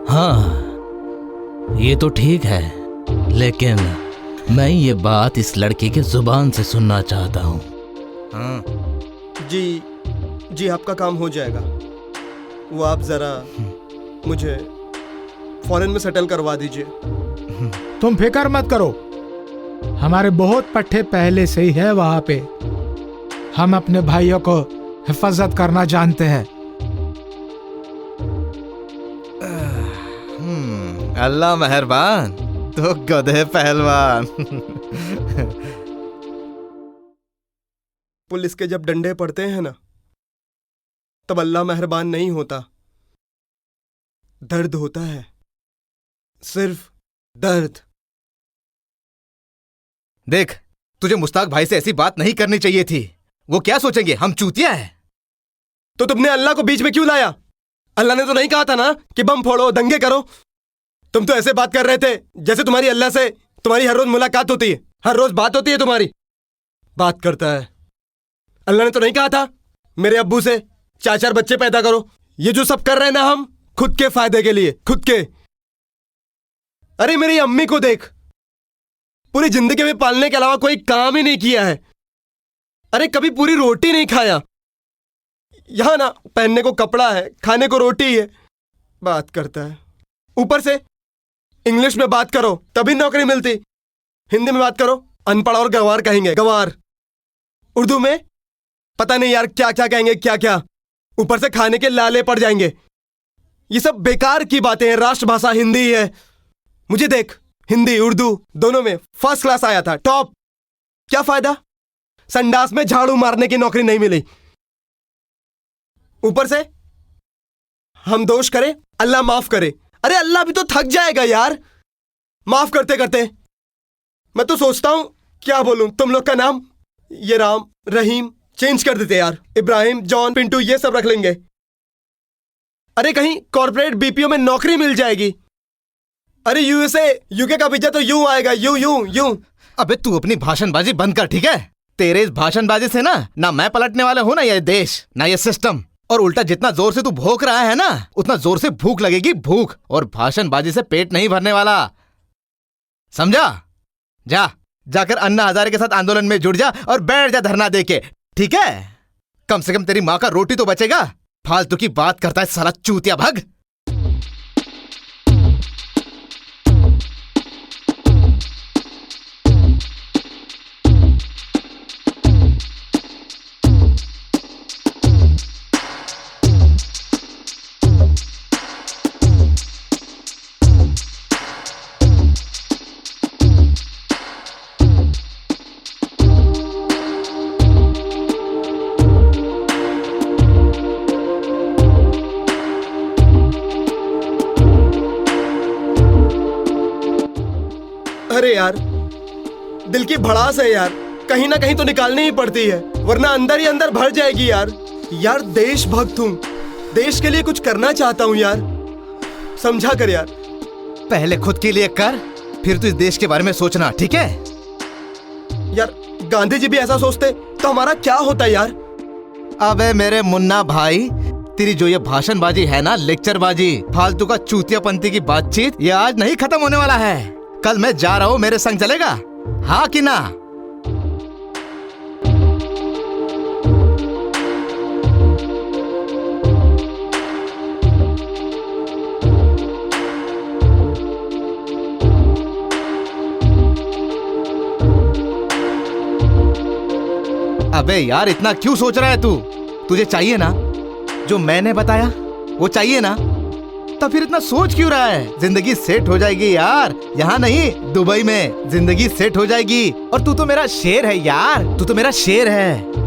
हाँ ये तो ठीक है, लेकिन मैं ये बात इस लड़के की जुबान से सुनना चाहता हूँ। जी आपका काम हो जाएगा। वो आप जरा मुझे फॉरेन में सेटल करवा दीजिए। तुम फिक्र मत करो, हमारे बहुत पट्टे पहले से ही है वहां पे। हम अपने भाइयों को हिफाजत करना जानते हैं। अल्लाह मेहरबान, तो गधे पहलवान। पुलिस के जब डंडे पड़ते हैं ना, तब अल्लाह मेहरबान नहीं होता, दर्द होता है, सिर्फ दर्द। देख, तुझे मुश्ताक भाई से ऐसी बात नहीं करनी चाहिए थी। वो क्या सोचेंगे, हम चूतिया हैं। तो तुमने अल्लाह को बीच में क्यों लाया? अल्लाह ने तो नहीं कहा था ना कि बम फोड़ो, दंगे करो। तुम तो ऐसे बात कर रहे थे जैसे तुम्हारी अल्लाह से तुम्हारी हर रोज मुलाकात होती है, हर रोज बात होती है तुम्हारी। बात करता है। अल्लाह ने तो नहीं कहा था मेरे अब्बू से 4-4 बच्चे पैदा करो। ये जो सब कर रहे हैं ना हम, खुद के फायदे के लिए, खुद के। अरे मेरी अम्मी को देख, पूरी जिंदगी में पालने के अलावा कोई काम ही नहीं किया है। अरे कभी पूरी रोटी नहीं खाया। यहां ना पहनने को कपड़ा है, खाने को रोटी है। बात करता है। ऊपर से इंग्लिश में बात करो तभी नौकरी मिलती, हिंदी में बात करो अनपढ़ और गंवार कहेंगे, गंवार। उर्दू में पता नहीं यार क्या क्या कहेंगे, क्या क्या। ऊपर से खाने के लाले पड़ जाएंगे। ये सब बेकार की बातें हैं। राष्ट्रभाषा हिंदी है। मुझे देख, हिंदी उर्दू दोनों में फर्स्ट क्लास आया था, टॉप। क्या फायदा, संडास में झाड़ू मारने की नौकरी नहीं मिली। ऊपर से हम दोष करें, अल्लाह माफ करे। अरे अल्लाह भी तो थक जाएगा यार माफ करते करते। मैं तो सोचता हूं क्या बोलूं, तुम लोग का नाम ये राम रहीम चेंज कर देते यार, इब्राहिम जॉन पिंटू ये सब रख लेंगे। अरे कहीं कॉर्पोरेट बीपीओ में नौकरी मिल जाएगी। अरे यूएसए यूके का वीजा तो यूं आएगा, यूं यूं यूं। अबे तू अपनी भाषणबाजी बंद कर, ठीक है? तेरे इस भाषणबाजी से ना मैं पलटने वाला हूं, ना ये देश, ना ये सिस्टम। और उल्टा जितना जोर से तू भौंक रहा है ना, उतना जोर से भूख लगेगी, भूख। और भाषणबाजी से पेट नहीं भरने वाला, समझा? जाकर अन्ना हजारे के साथ आंदोलन में जुड़ जा और बैठ जा धरना देके, ठीक है? कम से कम तेरी माँ का रोटी तो बचेगा। फालतू की बात करता है साला चूतिया भग। अरे यार, दिल की भड़ास है यार, कहीं ना कहीं तो निकालनी ही पड़ती है, वरना अंदर ही अंदर भर जाएगी यार। यार देशभक्त हूँ, देश के लिए कुछ करना चाहता हूँ यार, समझा कर यार। पहले खुद के लिए कर, फिर तू इस देश के बारे में सोचना, ठीक है? यार गांधी जी भी ऐसा सोचते तो हमारा क्या होता यार? अबे मेरे मुन्ना भाई, तेरी जो ये भाषणबाजी है ना, लेक्चरबाजी, फालतू का चूतियापंथी की बातचीत, ये आज नहीं खत्म होने वाला है। कल मैं जा रहा हूँ, मेरे संग चलेगा? हाँ कि ना? अबे यार, इतना क्यों सोच रहा है तू? तुझे चाहिए ना जो मैंने बताया, वो चाहिए ना? तो फिर इतना सोच क्यों रहा है? जिंदगी सेट हो जाएगी यार, यहाँ नहीं दुबई में जिंदगी सेट हो जाएगी। और तू तो मेरा शेर है यार, तू तो मेरा शेर है।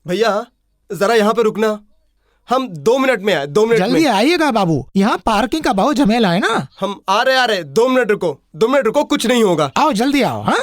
भैया जरा यहाँ पे रुकना, हम 2 मिनट में आए, 2 मिनट में। जल्दी आइएगा बाबू, यहाँ पार्किंग का बहुत झमेला है ना। हम आ रहे 2 मिनट रुको, 2 मिनट रुको, कुछ नहीं होगा। आओ जल्दी आओ। हाँ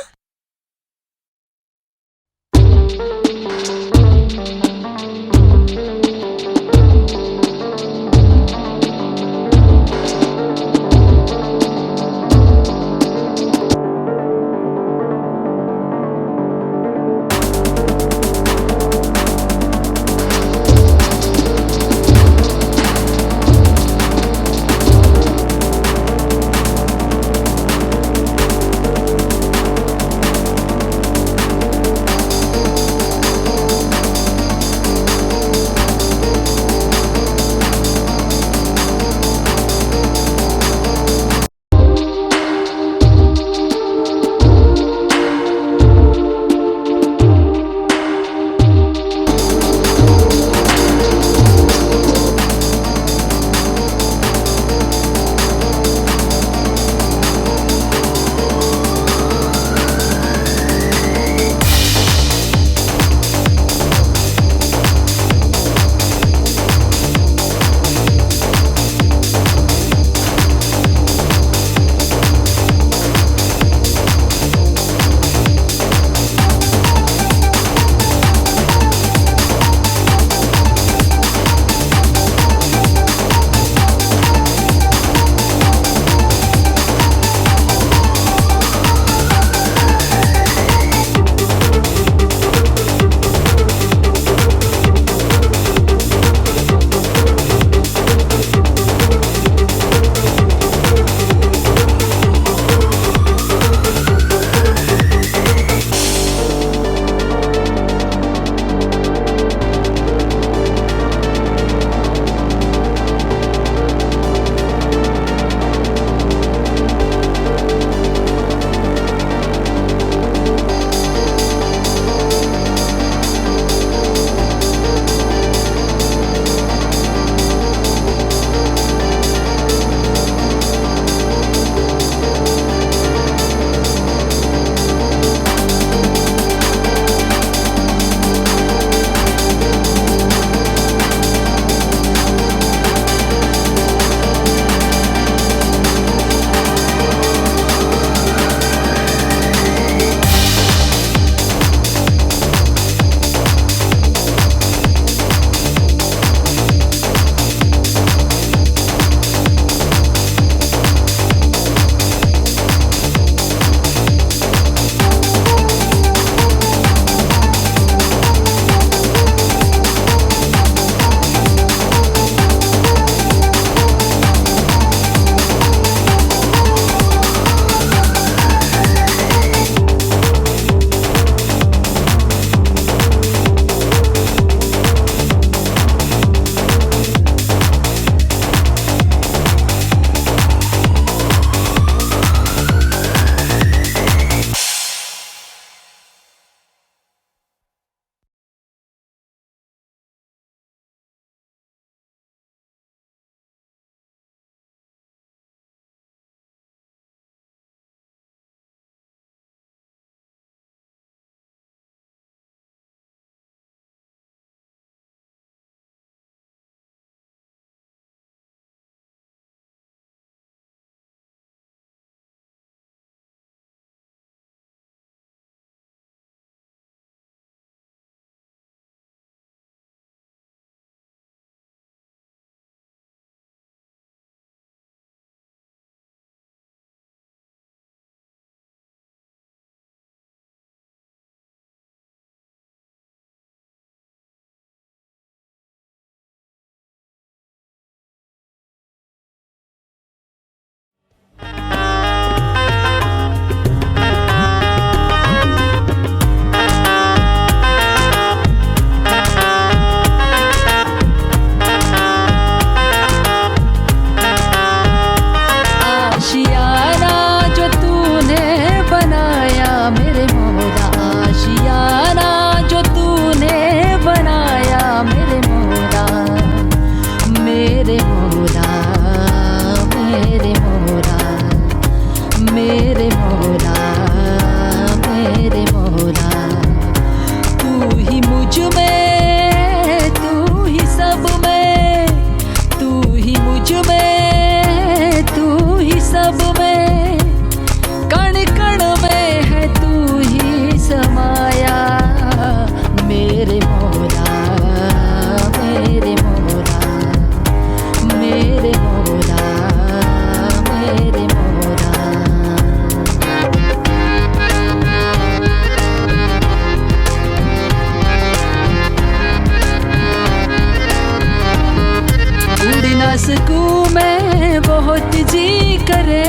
जी करे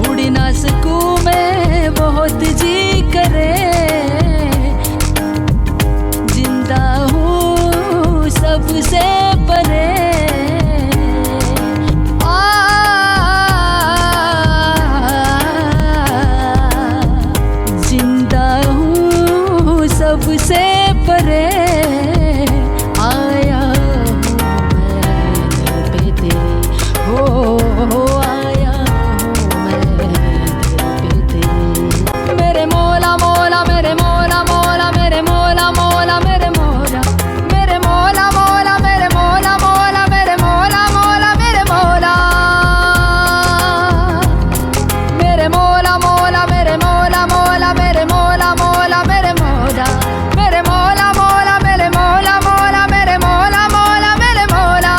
उड़ ना सकूं मैं बहुत जी करे जिंदा हूँ सबसे परे जिंदा हूँ सबसे परे आया हूँ मैं दर पे तेरे हो आया हूँ मैं दर पे तेरे मेरे मौला मौला मेरे मौला मौला मेरे मौला मौला मेरे मौला मेरे मौला मौला मेरे मौला मौला मेरे मौला मौला मेरे मौला मेरे मौला मौला मेरे मौला मौला मेरे मौला मौला मेरे मौला मेरे मौला मौला मेरे मौला मौला मेरे मौला मौला मेरे मौला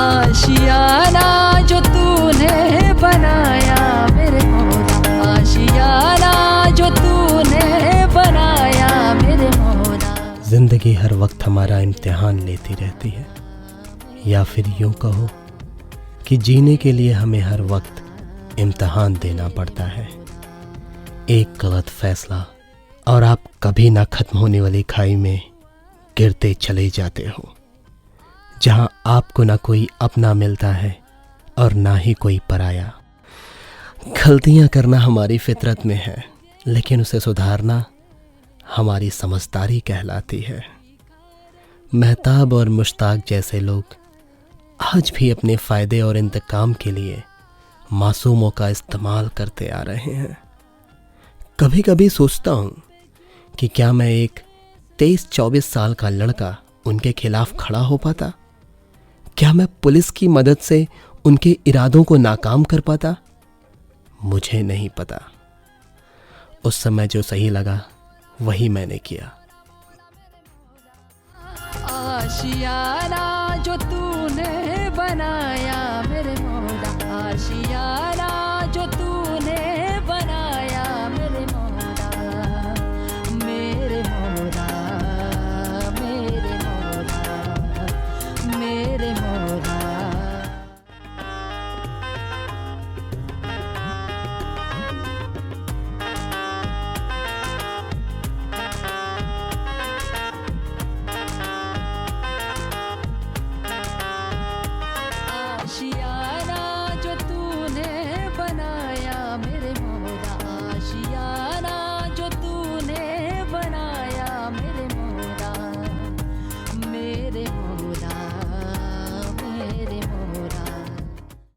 आशियाना जो तूने बनाया मेरे मौला आशियाना जो तूने बनाया मेरे मौला। जिंदगी हर वक्त हमारा इम्तिहान लेती रहती है, या फिर यूं कहो कि जीने के लिए हमें हर वक्त इम्तिहान देना पड़ता है। एक गलत फैसला और आप कभी ना खत्म होने वाली खाई में गिरते चले जाते हो, जहां आपको ना कोई अपना मिलता है और ना ही कोई पराया। गलतियां करना हमारी फितरत में है, लेकिन उसे सुधारना हमारी समझदारी कहलाती है। महताब और मुश्ताक जैसे लोग आज भी अपने फ़ायदे और इंतकाम के लिए मासूमों का इस्तेमाल करते आ रहे हैं। कभी कभी सोचता हूँ कि क्या मैं एक 23-24 साल का लड़का उनके खिलाफ खड़ा हो पाता? क्या मैं पुलिस की मदद से उनके इरादों को नाकाम कर पाता? मुझे नहीं पता। उस समय जो सही लगा वही मैंने किया। आशियाना जो तू